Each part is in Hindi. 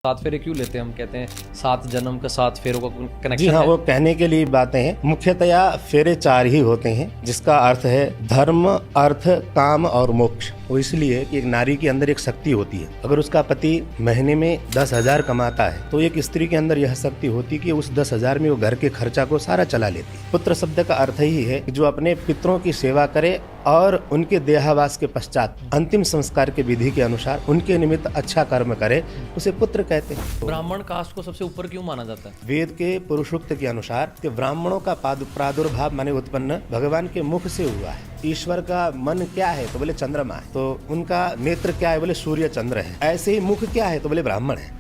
सात फेरे क्यों लेते हैं? हम कहते हैं 7 जन्म का 7 फेरों का कनेक्शन जी हाँ, है। वो कहने के लिए बातें हैं। मुख्यतया फेरे 4 ही होते हैं, जिसका अर्थ है धर्म, अर्थ, काम और मोक्ष। वो इसलिए कि एक नारी के अंदर एक शक्ति होती है। अगर उसका पति महीने में 10,000 कमाता है तो एक स्त्री के अंदर यह शक्ति होती है कि उस 10,000 में वो घर के खर्चा को सारा चला लेती है। पुत्र शब्द का अर्थ ही है कि जो अपने पितरों की सेवा करे और उनके देहावास के पश्चात अंतिम संस्कार के विधि के अनुसार उनके निमित्त अच्छा कर्म करे, उसे पुत्र कहते हैं। ब्राह्मण कास्ट को सबसे ऊपर क्यों माना जाता है? वेद के पुरुषोक्त के अनुसार कि ब्राह्मणों का प्रादुर्भाव माने उत्पन्न भगवान के मुख से हुआ है। ईश्वर का मन क्या है तो बोले चंद्रमा है, तो उनका नेत्र क्या है बोले सूर्य चंद्र है। ऐसे ही मुख क्या है तो बोले ब्राह्मण है।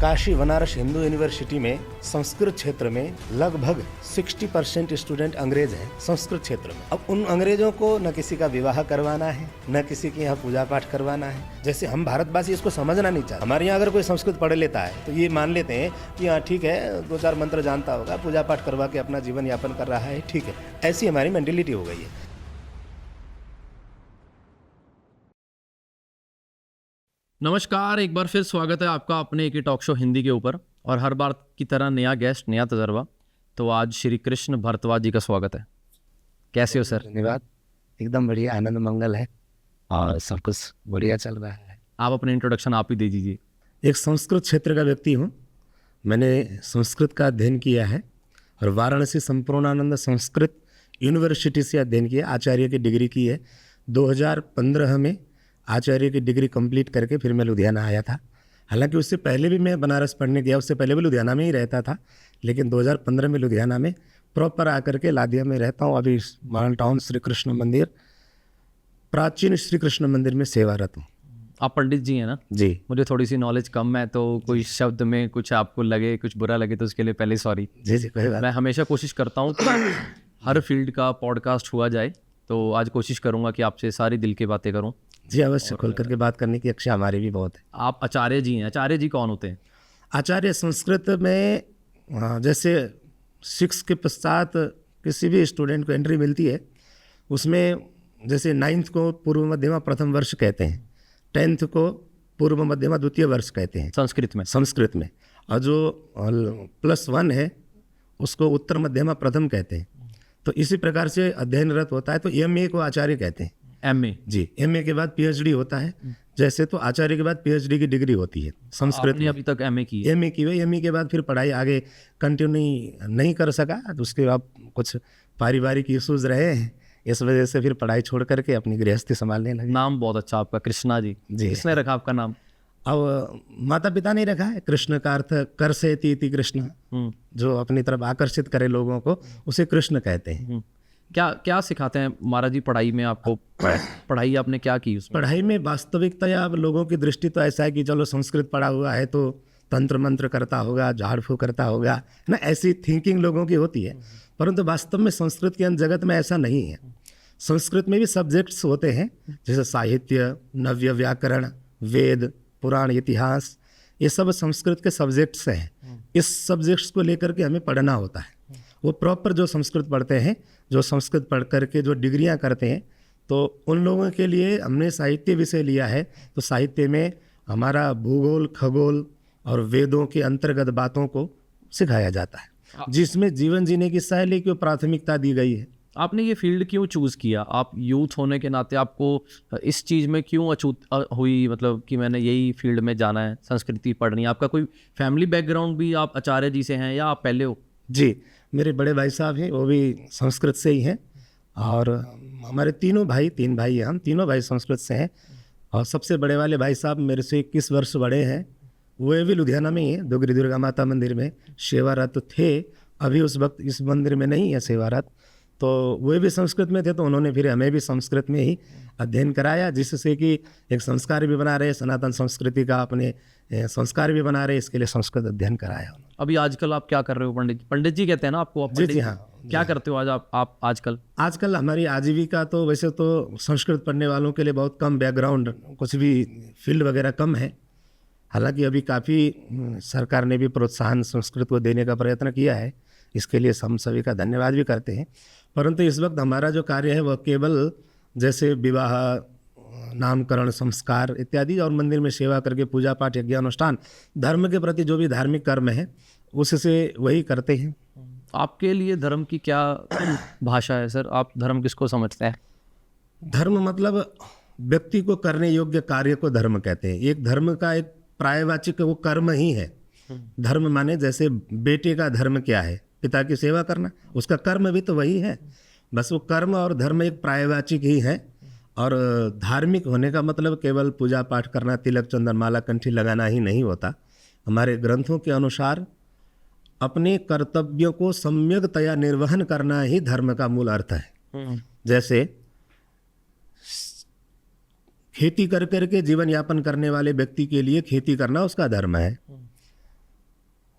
काशी बनारस हिंदू यूनिवर्सिटी में संस्कृत क्षेत्र में लगभग 60% स्टूडेंट अंग्रेज हैं संस्कृत क्षेत्र में। अब उन अंग्रेजों को न किसी का विवाह करवाना है, न किसी के यहाँ पूजा पाठ करवाना है। जैसे हम भारतवासी इसको समझना नहीं चाहते। हमारे यहाँ अगर कोई संस्कृत पढ़ लेता है तो ये मान लेते हैं कि हाँ ठीक है, 2-4 मंत्र जानता होगा, पूजा पाठ करवा के अपना जीवन यापन कर रहा है, ठीक है। ऐसी हमारी मेंटेलिटी हो गई है। नमस्कार, एक बार फिर स्वागत है आपका अपने एक ही टॉक शो हिंदी के ऊपर। और हर बार की तरह नया गेस्ट, नया तजर्बा। तो आज श्री कृष्ण भारद्वाज जी का स्वागत है। कैसे हो सर? धन्यवाद। एकदम बढ़िया, आनंद मंगल है और सब कुछ बढ़िया चल रहा है। आप अपने इंट्रोडक्शन आप ही दे दीजिए। एक संस्कृत क्षेत्र का व्यक्ति हूँ। मैंने संस्कृत का अध्ययन किया है और वाराणसी संपूर्णानंद संस्कृत यूनिवर्सिटी से अध्ययन किया, आचार्य की डिग्री की है। 2015 में आचार्य की डिग्री कंप्लीट करके फिर मैं लुधियाना आया था। हालांकि उससे पहले भी मैं बनारस पढ़ने गया, उससे पहले भी लुधियाना में ही रहता था, लेकिन 2015 में लुधियाना में प्रॉपर आकर के लादिया में रहता हूँ। अभी मॉडल टाउन श्री कृष्ण मंदिर, प्राचीन श्री कृष्ण मंदिर में सेवारत हूँ। आप पंडित जी हैं ना? जी। मुझे थोड़ी सी नॉलेज कम है, तो कोई शब्द में कुछ आपको लगे, कुछ बुरा लगे तो उसके लिए पहले सॉरी। जी जी, कोई बात। मैं हमेशा कोशिश करता हूँ कि हर फील्ड का पॉडकास्ट हुआ जाए, तो आज कोशिश करूँगा कि आपसे सारी दिल की बातें करूँ। जी अवश्य, खोल करके बात करने की इच्छा हमारी भी बहुत है। आप आचार्य जी हैं। आचार्य जी कौन होते हैं? आचार्य संस्कृत में जैसे 6 के पश्चात किसी भी स्टूडेंट को एंट्री मिलती है, उसमें जैसे 9th को पूर्व मध्यमा प्रथम वर्ष कहते हैं, 10th को पूर्व मध्यमा द्वितीय वर्ष कहते हैं संस्कृत में। और जो +1 है उसको उत्तर मध्यमा प्रथम कहते हैं। तो इसी प्रकार से अध्ययनरत होता है तो MA को आचार्य कहते हैं। MA जी, MA के बाद PhD होता है। जैसे तो आचार्य के बाद PhD की डिग्री होती है संस्कृत आपने में। अभी तक MA की है? MA की हुई, MA के बाद फिर पढ़ाई आगे कंटिन्यू नहीं कर सका, तो उसके बाद कुछ पारिवारिक इश्यूज रहे हैं, इस वजह से फिर पढ़ाई छोड़ करके अपनी गृहस्थी संभालने लगे। नाम बहुत अच्छा आपका, कृष्णा जी। जी। किसने रखा आपका नाम? अब माता पिता ने रखा है। कृष्ण का अर्थ कर से इति कृष्ण, जो अपनी तरफ आकर्षित करे लोगों को, उसे कृष्ण कहते हैं। क्या क्या सिखाते हैं महाराज जी पढ़ाई में आपको? पढ़ाई आपने क्या की उसमें? पढ़ाई में वास्तविकता अब लोगों की दृष्टि तो ऐसा है कि चलो संस्कृत पढ़ा हुआ है तो तंत्र मंत्र करता होगा, झाड़ फूक करता होगा ना, ऐसी थिंकिंग लोगों की होती है। परंतु वास्तव में संस्कृत के जगत में ऐसा नहीं है। संस्कृत में भी सब्जेक्ट्स होते हैं, जैसे साहित्य, नव्य व्याकरण, वेद, पुराण, इतिहास, ये सब संस्कृत के सब्जेक्ट्स हैं। इस सब्जेक्ट्स को लेकर के हमें पढ़ना होता है। वो प्रॉपर जो संस्कृत पढ़ते हैं, जो संस्कृत पढ़ करके जो डिग्रियां करते हैं, तो उन लोगों के लिए हमने साहित्य विषय लिया है। तो साहित्य में हमारा भूगोल, खगोल और वेदों के अंतर्गत बातों को सिखाया जाता है, जिसमें जीवन जीने की शैली को प्राथमिकता दी गई है। आपने ये फील्ड क्यों चूज़ किया? आप यूथ होने के नाते आपको इस चीज़ में क्यों अछूत हुई, मतलब कि मैंने यही फील्ड में जाना है, संस्कृति पढ़नी है? आपका कोई फैमिली बैकग्राउंड भी, आप आचार्य जी से हैं या आप पहले हो? जी, मेरे बड़े भाई साहब हैं, वो भी संस्कृत से ही हैं। और हमारे 3 भाई हैं, हम तीनों भाई संस्कृत से हैं। और सबसे बड़े वाले भाई साहब मेरे से 21 वर्ष बड़े हैं, वो भी लुधियाना में ही हैं, दुर्गी दुर्गा माता मंदिर में सेवारत थे। अभी उस वक्त इस मंदिर में नहीं है सेवारत, तो वो भी संस्कृत में थे, तो उन्होंने फिर हमें भी संस्कृत में ही अध्ययन कराया, जिससे कि एक संस्कार भी बना रहे, सनातन संस्कृति का अपने संस्कार भी बना रहे, इसके लिए संस्कृत अध्ययन कराया। अभी आजकल आप क्या कर रहे हो? पंडित जी कहते हैं ना आपको? जी जी हाँ। क्या करते हो आज आप आजकल हमारी आजीविका तो वैसे तो संस्कृत पढ़ने वालों के लिए बहुत कम बैकग्राउंड, कुछ भी फील्ड वगैरह कम है। हालांकि अभी काफ़ी सरकार ने भी प्रोत्साहन संस्कृत को देने का प्रयत्न किया है, इसके लिए हम सभी का धन्यवाद भी करते हैं। परंतु इस वक्त हमारा जो कार्य है वह केवल जैसे विवाह, नामकरण, संस्कार इत्यादि, और मंदिर में सेवा करके पूजा पाठ, यज्ञ अनुष्ठान, धर्म के प्रति जो भी धार्मिक कर्म है उससे वही करते हैं। आपके लिए धर्म की क्या भाषा है सर? आप धर्म किसको समझते हैं? धर्म मतलब व्यक्ति को करने योग्य कार्य को धर्म कहते हैं। एक धर्म का एक पर्यायवाची वो कर्म ही है। धर्म माने जैसे बेटे का धर्म क्या है? पिता की सेवा करना, उसका कर्म भी तो वही है। बस वो कर्म और धर्म एक पर्यायवाची ही है। और धार्मिक होने का मतलब केवल पूजा पाठ करना, तिलक चंदन माला कंठी लगाना ही नहीं होता। हमारे ग्रंथों के अनुसार अपने कर्तव्यों को सम्यकतया निर्वहन करना ही धर्म का मूल अर्थ है। जैसे खेती कर करके जीवन यापन करने वाले व्यक्ति के लिए खेती करना उसका धर्म है।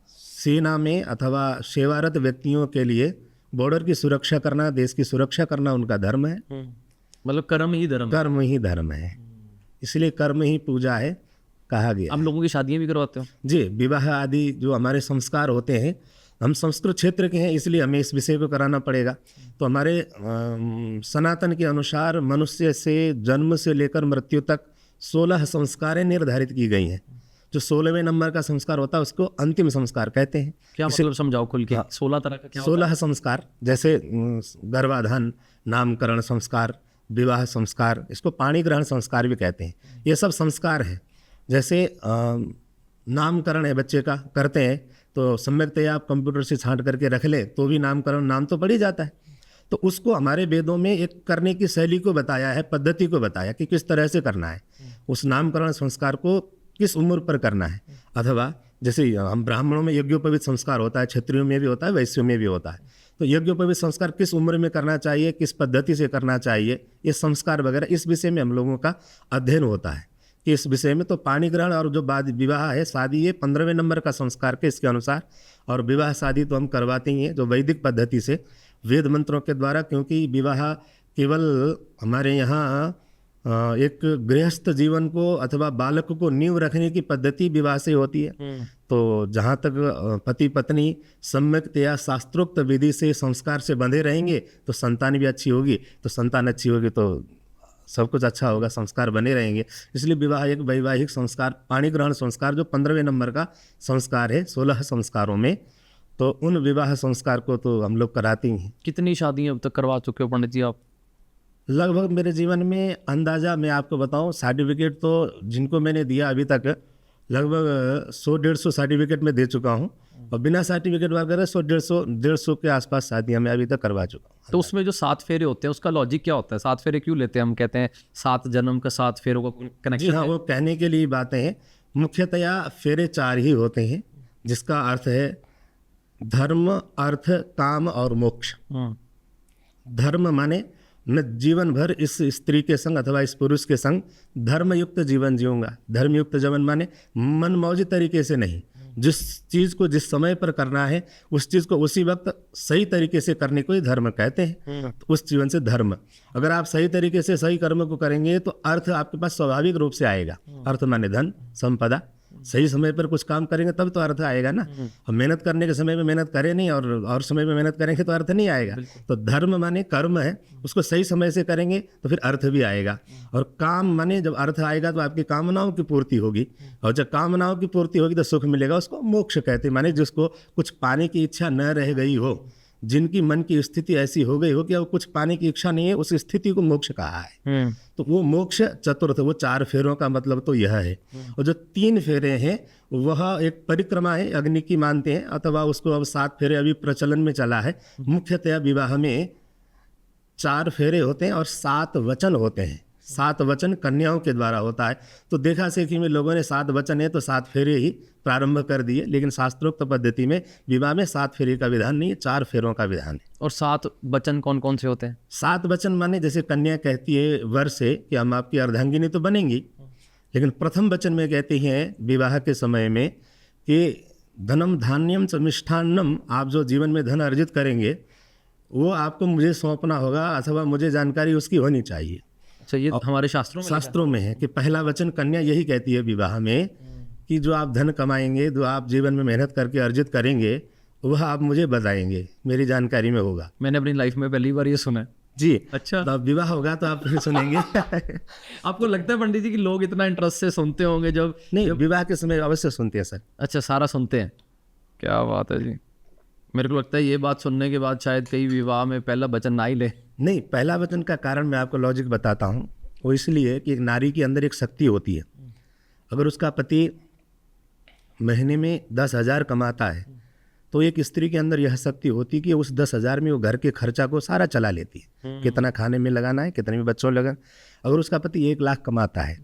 सेना में अथवा सेवारत व्यक्तियों के लिए बॉर्डर की सुरक्षा करना, देश की सुरक्षा करना उनका धर्म है। मतलब कर्म ही धर्म, कर्म ही धर्म है, इसलिए कर्म ही पूजा है कहा गया। हम लोगों की शादियां भी करवाते हो? जी, विवाह आदि जो हमारे संस्कार होते हैं, हम संस्कृत क्षेत्र के हैं इसलिए हमें इस विषय को कराना पड़ेगा। तो हमारे सनातन के अनुसार मनुष्य से जन्म से लेकर मृत्यु तक 16 संस्कारें निर्धारित की गई हैं। जो 16वें नंबर का संस्कार होता है उसको अंतिम संस्कार कहते हैं। क्या मतलब समझाओ खुल के। 16 तरह का क्या 16 संस्कार, जैसे गर्भाधान, नामकरण संस्कार, विवाह संस्कार, इसको पाणी ग्रहण संस्कार भी कहते हैं। ये सब संस्कार हैं। जैसे नामकरण है बच्चे का, करते हैं तो सम्यकतया आप कंप्यूटर से छांट करके रख ले तो भी नामकरण, नाम तो पड़ ही जाता है। तो उसको हमारे वेदों में एक करने की शैली को बताया है, पद्धति को बताया कि किस तरह से करना है। उस नामकरण संस्कार को किस उम्र पर करना है। अथवा जैसे हम ब्राह्मणों में यज्ञोपवीत संस्कार होता है, क्षत्रियों में भी होता है, वैश्यों में भी होता है। तो यज्ञोपवीत संस्कार किस उम्र में करना चाहिए, किस पद्धति से करना चाहिए, ये संस्कार वगैरह, इस विषय में हम लोगों का अध्ययन होता है कि इस विषय में। तो पाणी ग्रहण और जो बाद विवाह है, शादी, ये 15वें नंबर का संस्कार के इसके अनुसार। और विवाह शादी तो हम करवाते ही हैं जो वैदिक पद्धति से, वेद मंत्रों के द्वारा, क्योंकि विवाह केवल हमारे यहाँ एक गृहस्थ जीवन को अथवा बालक को नींव रखने की पद्धति विवाह से होती है। तो जहाँ तक पति पत्नी सम्यकतया शास्त्रोक्त विधि से संस्कार से बंधे रहेंगे तो संतान भी अच्छी होगी, तो संतान अच्छी होगी तो सब कुछ अच्छा होगा, संस्कार बने रहेंगे। इसलिए विवाह एक वैवाहिक संस्कार, पाणी ग्रहण संस्कार जो 15वें नंबर का संस्कार है 16 संस्कारों में, तो उन विवाह संस्कार को तो हम लोग कराते ही हैं। कितनी शादियां अब तक करवा चुके हो पंडित जी आप? लगभग मेरे जीवन में अंदाज़ा मैं आपको बताऊं, सर्टिफिकेट तो जिनको मैंने दिया अभी तक लगभग 100-150 सर्टिफिकेट मैं दे चुका हूं। और बिना सर्टिफिकेट वगैरह 100-150 के आसपास शादियां मैं अभी तक करवा चुका हूं। तो उसमें जो 7 फेरे होते हैं उसका लॉजिक क्या होता है? 7 फेरे क्यों लेते हैं? हम कहते हैं 7 जन्म का 7 फेरों का जी कनेक्शन हाँ, वो कहने के लिए बातें हैं। मुख्यतया फेरे 4 ही होते हैं, जिसका अर्थ है धर्म, अर्थ, काम और मोक्ष। धर्म माने मैं जीवन भर इस स्त्री के संग अथवा इस पुरुष के संग धर्मयुक्त जीवन जीऊंगा। धर्मयुक्त जीवन माने मनमौजी तरीके से नहीं, जिस चीज़ को जिस समय पर करना है उस चीज़ को उसी वक्त सही तरीके से करने को ही धर्म कहते हैं। तो उस जीवन से धर्म, अगर आप सही तरीके से सही कर्म को करेंगे तो अर्थ आपके पास स्वाभाविक रूप से आएगा। अर्थ माने धन संपदा, सही समय पर कुछ काम करेंगे तब तो अर्थ आएगा ना। हम मेहनत करने के समय में मेहनत करें नहीं और समय में मेहनत करेंगे तो अर्थ नहीं आएगा। तो धर्म माने कर्म है, उसको सही समय से करेंगे तो फिर अर्थ भी आएगा। और काम माने जब अर्थ आएगा तो आपकी कामनाओं की पूर्ति होगी, और जब कामनाओं की पूर्ति होगी तो सुख मिलेगा। उसको मोक्ष कहते हैं। माने जिसको कुछ पाने की इच्छा न रह गई हो, जिनकी मन की स्थिति ऐसी हो गई हो कि अब कुछ पाने की इच्छा नहीं है, उस स्थिति को मोक्ष कहा है। तो वो मोक्ष चतुर्थ, वो 4 फेरों का मतलब तो यह है। और जो 3 फेरे हैं वह एक परिक्रमा है, अग्नि की मानते हैं, अथवा उसको अब 7 फेरे अभी प्रचलन में चला है। मुख्यतया विवाह में 4 फेरे होते हैं और 7 वचन होते हैं। 7 वचन कन्याओं के द्वारा होता है। तो देखा सेखी में लोगों ने 7 वचन है तो 7 फेरे ही प्रारंभ कर दिए, लेकिन शास्त्रोक्त पद्धति में विवाह में 7 फेरे का विधान नहीं है, 4 फेरों का विधान है। और 7 वचन कौन कौन से होते हैं? 7 वचन माने जैसे कन्या कहती है वर से कि हम आपकी अर्धांगिनी तो बनेंगी, लेकिन प्रथम वचन में कहती हैं विवाह के समय में कि धनम धान्यम च मिष्ठान्नम, आप जो जीवन में धन अर्जित करेंगे वो आपको मुझे सौंपना होगा, अथवा मुझे जानकारी उसकी होनी चाहिए। अच्छा, ये हमारे शास्त्रों में है कि पहला वचन कन्या यही कहती है विवाह में कि जो आप धन कमाएंगे, जो आप जीवन में मेहनत करके अर्जित करेंगे, वह आप मुझे बताएंगे, मेरी जानकारी में होगा। मैंने अपनी लाइफ में पहली बार ये सुना है। जी। अच्छा। तो अब विवाह होगा तो आप फिर सुनेंगे। आपको लगता है पंडित जी कि लोग इतना इंटरेस्ट से सुनते होंगे जब नहीं, विवाह के समय अवश्य सुनते हैं सर। अच्छा, सारा सुनते हैं। क्या बात है जी। मेरे को लगता है ये बात सुनने के बाद शायद कई विवाह में पहला वचन ना ही ले। नहीं, पहला वचन का कारण मैं आपको लॉजिक बताता हूँ। वो इसलिए कि एक नारी के अंदर एक शक्ति होती है। अगर उसका पति महीने में 10,000 कमाता है तो एक स्त्री के अंदर यह शक्ति होती है कि उस 10,000 में वो घर के खर्चा को सारा चला लेती है। कितना खाने में लगाना है, कितने में बच्चों में लगाना। अगर उसका पति 1 लाख कमाता है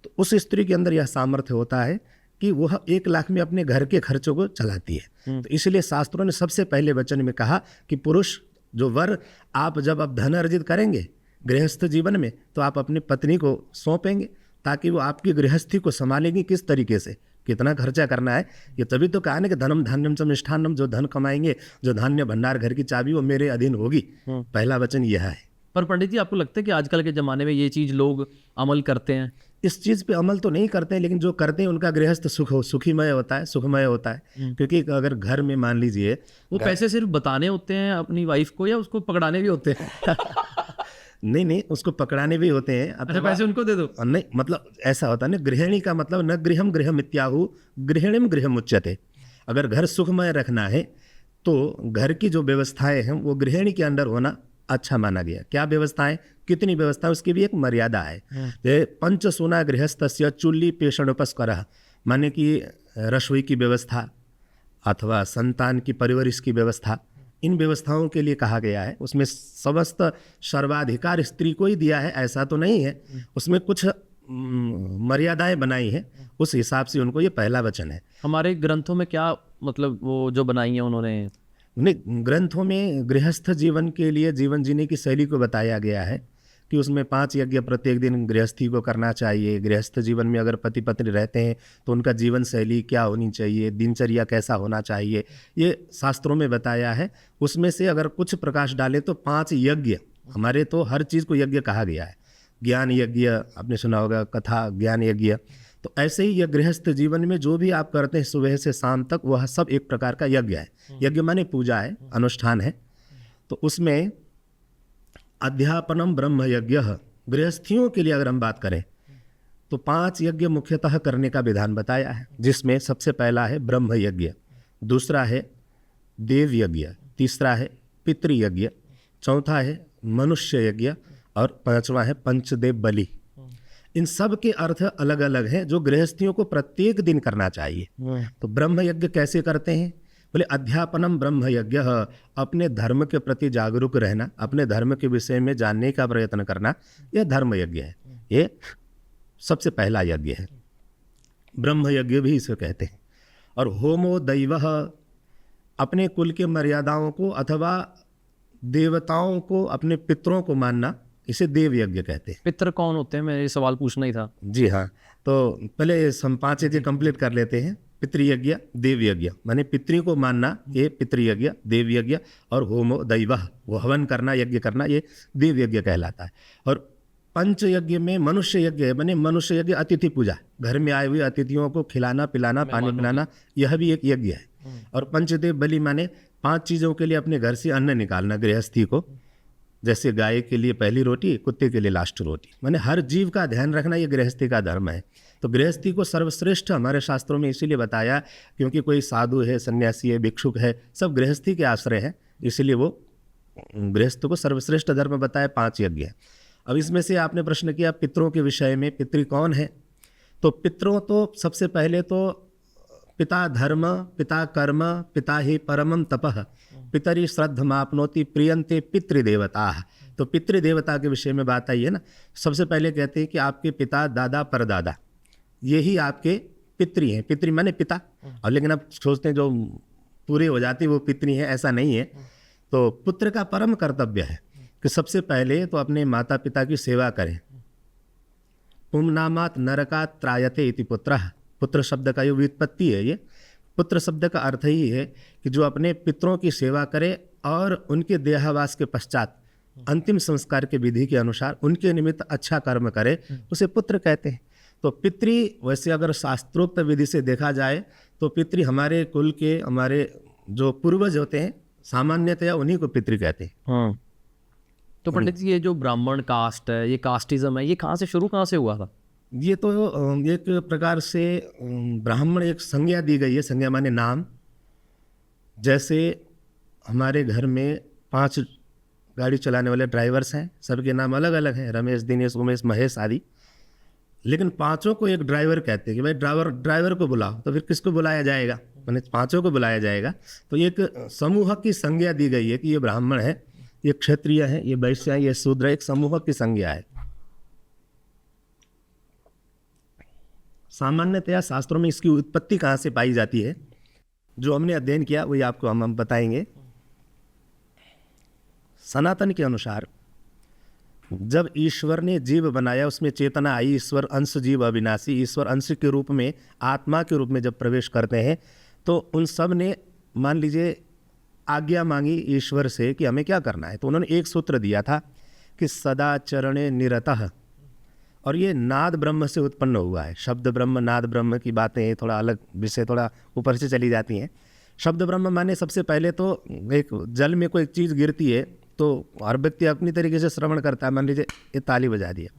तो उस स्त्री के अंदर यह सामर्थ्य होता है कि वह 1 लाख में अपने घर के खर्चों को चलाती है। तो इसलिए शास्त्रों ने सबसे पहले वचन में कहा कि पुरुष जो वर, आप जब अब धन अर्जित करेंगे गृहस्थ जीवन में तो आप अपनी पत्नी को सौंपेंगे ताकि वो आपकी गृहस्थी को संभालेंगी किस तरीके से, कितना खर्चा करना है। ये तभी तो कहा ना कि धनम धान्यम च मिष्ठान्नम, जो धन कमाएंगे, जो धान्य भंडार घर की चाबी वो मेरे अधीन होगी। पहला वचन यह है। पर पंडित जी आपको लगता है कि आजकल के ज़माने में ये चीज़ लोग अमल करते हैं? इस चीज़ पे अमल तो नहीं करते हैं, लेकिन जो करते हैं उनका गृहस्थ सुखीमय होता है, सुखमय होता है। क्योंकि अगर घर में मान लीजिए वो पैसे सिर्फ बताने होते हैं अपनी वाइफ को या उसको पकड़ाने भी होते हैं? नहीं, उसको पकड़ाने भी होते हैं। अच्छा, पैसे उनको दे दो। नहीं, मतलब ऐसा होता है ना, गृहिणी का मतलब न गृहम गृहम इत्याहु गृहिणीम गृहम उच्यते। अगर घर सुखमय रखना है तो घर की जो व्यवस्थाएं हैं वो गृहिणी के अंडर होना अच्छा माना गया। क्या व्यवस्थाएं, कितनी व्यवस्था, उसकी भी एक मर्यादा है। जैसे पंच सोना गृहस्थस्य चुल्ली पेषणोपस्करः, माने कि रसोई की व्यवस्था अथवा संतान की परवरिश की व्यवस्था, इन व्यवस्थाओं के लिए कहा गया है। उसमें समस्त सर्वाधिकार स्त्री को ही दिया है ऐसा तो नहीं है, उसमें कुछ मर्यादाएं बनाई है, उस हिसाब से उनको ये पहला वचन है। हमारे ग्रंथों में क्या मतलब वो जो बनाई है उन्होंने? ग्रंथों में गृहस्थ जीवन के लिए जीवन जीने की शैली को बताया गया है कि उसमें 5 यज्ञ प्रत्येक दिन गृहस्थी को करना चाहिए। गृहस्थ जीवन में अगर पति पत्नी रहते हैं तो उनका जीवन शैली क्या होनी चाहिए, दिनचर्या कैसा होना चाहिए, ये शास्त्रों में बताया है। उसमें से अगर कुछ प्रकाश डालें तो 5 यज्ञ, हमारे तो हर चीज़ को यज्ञ कहा गया है। ज्ञान यज्ञ आपने सुना होगा, कथा ज्ञान यज्ञ। तो ऐसे ही यह गृहस्थ जीवन में जो भी आप करते हैं सुबह से शाम तक, वह सब एक प्रकार का यज्ञ है। यज्ञ माने पूजा है, अनुष्ठान है। तो उसमें अध्यापनम ब्रह्म यज्ञ, गृहस्थियों के लिए अगर हम बात करें तो 5 यज्ञ मुख्यतः करने का विधान बताया है, जिसमें सबसे पहला है ब्रह्म यज्ञ, दूसरा है देव यज्ञ, तीसरा है पितृयज्ञ, चौथा है मनुष्य यज्ञ और 5वां है पंचदेव बलि। इन सब के अर्थ अलग अलग हैं जो गृहस्थियों को प्रत्येक दिन करना चाहिए। तो ब्रह्म यज्ञ कैसे करते हैं? बोले अध्यापनम ब्रह्म यज्ञ, अपने धर्म के प्रति जागरूक रहना, अपने धर्म के विषय में जानने का प्रयत्न करना, यह धर्म यज्ञ है। ये सबसे पहला यज्ञ है, ब्रह्म यज्ञ भी इसे कहते हैं। और होमो दैवः, अपने कुल के मर्यादाओं को अथवा देवताओं को, अपने पितरों को मानना, इसे देव यज्ञ कहते हैं। पितर कौन होते हैं? मेरे सवाल पूछना ही था। जी हाँ, तो पहले हम 5 यज्ञ कंप्लीट कर लेते हैं। पितृयज्ञ, देव यज्ञ, माने पितृ को मानना, ये पितृयज्ञ, देव यज्ञ। और होमो दैवः, वो हवन करना, यज्ञ करना, ये देव यज्ञ कहलाता है। और पंच यज्ञ में मनुष्य यज्ञ है, माने मनुष्य यज्ञ अतिथि पूजा, घर में आए हुए अतिथियों को खिलाना पिलाना, पानी पिलाना, यह भी एक यज्ञ है। और पंचदेव बलि माने 5 चीज़ों के लिए अपने घर से अन्न निकालना गृहस्थी को, जैसे गाय के लिए पहली रोटी, कुत्ते के लिए लास्ट रोटी, माने हर जीव का ध्यान रखना, ये गृहस्थी का धर्म है। तो गृहस्थी को सर्वश्रेष्ठ हमारे शास्त्रों में इसीलिए बताया क्योंकि कोई साधु है, सन्यासी है, भिक्षुक है, सब गृहस्थी के आश्रय हैं, इसलिए वो गृहस्थ को सर्वश्रेष्ठ धर्म बताया। 5 यज्ञ है। अब इसमें से आपने प्रश्न किया पितरों के विषय में, पितृ कौन है? तो पितरों तो सबसे पहले तो पिता धर्म, पिता कर्म, पिता ही परमं तपः, पितरि श्रद्धमाप्नोति प्रियंते पितृदेवता। तो पितृदेवता के विषय में बात आई है ना। सबसे पहले कहते हैं कि आपके पिता, दादा, परदादा, यही आपके पितृ हैं। पितृ माने पिता। और लेकिन अब सोचते हैं जो पूरे हो जाते वो पितृ हैं, ऐसा नहीं है। तो पुत्र का परम कर्तव्य है कि सबसे पहले तो अपने माता पिता की सेवा करें। पुंनामात नरकात त्रायते इति पुत्रः, पुत्र शब्द का ये व्युत्पत्ति है। ये पुत्र शब्द का अर्थ ही है कि जो अपने पितरों की सेवा करे और उनके देहावास के पश्चात अंतिम संस्कार के विधि के अनुसार उनके निमित्त अच्छा कर्म करे, उसे पुत्र कहते हैं। तो पितृ वैसे अगर शास्त्रोक्त विधि से देखा जाए तो पितृ हमारे कुल के, हमारे जो पूर्वज होते हैं, सामान्यतया उन्हीं को पितृ कहते हैं। तो पंडित जी ये जो ब्राह्मण कास्ट है, ये कास्टिज्म है, ये कहाँ से शुरू कहाँ से हुआ था? ये तो एक प्रकार से ब्राह्मण एक संज्ञा दी गई है, संज्ञा माने नाम। जैसे हमारे घर में 5 गाड़ी चलाने वाले ड्राइवर्स हैं, सबके नाम अलग अलग हैं, रमेश, दिनेश, उमेश, महेश आदि, लेकिन पांचों को एक ड्राइवर कहते हैं कि भाई ड्राइवर को बुलाओ। तो फिर किसको बुलाया जाएगा? मैंने पांचों को बुलाया जाएगा। तो एक समूह की संज्ञा दी गई है कि ये ब्राह्मण है, ये क्षत्रिय है, ये वैश्य है, ये शूद्र है, एक समूह की संज्ञा है। सामान्यतया शास्त्रों में इसकी उत्पत्ति कहाँ से पाई जाती है, जो हमने अध्ययन किया वही आपको हम बताएंगे। सनातन के अनुसार जब ईश्वर ने जीव बनाया, उसमें चेतना आई, ईश्वर अंश जीव अविनाशी, ईश्वर अंश के रूप में, आत्मा के रूप में जब प्रवेश करते हैं तो उन सब ने मान लीजिए आज्ञा मांगी ईश्वर से कि हमें क्या करना है। तो उन्होंने एक सूत्र दिया था कि सदाचरणे निरतः, और ये नाद ब्रह्म से उत्पन्न हुआ है। शब्द ब्रह्म, नाद ब्रह्म की बातें थोड़ा अलग विषय, थोड़ा ऊपर से चली जाती हैं। शब्द ब्रह्म माने सबसे पहले तो एक जल में कोई चीज़ गिरती है तो हर व्यक्ति अपनी तरीके से श्रवण करता है। मान लीजिए ये ताली बजा दिया,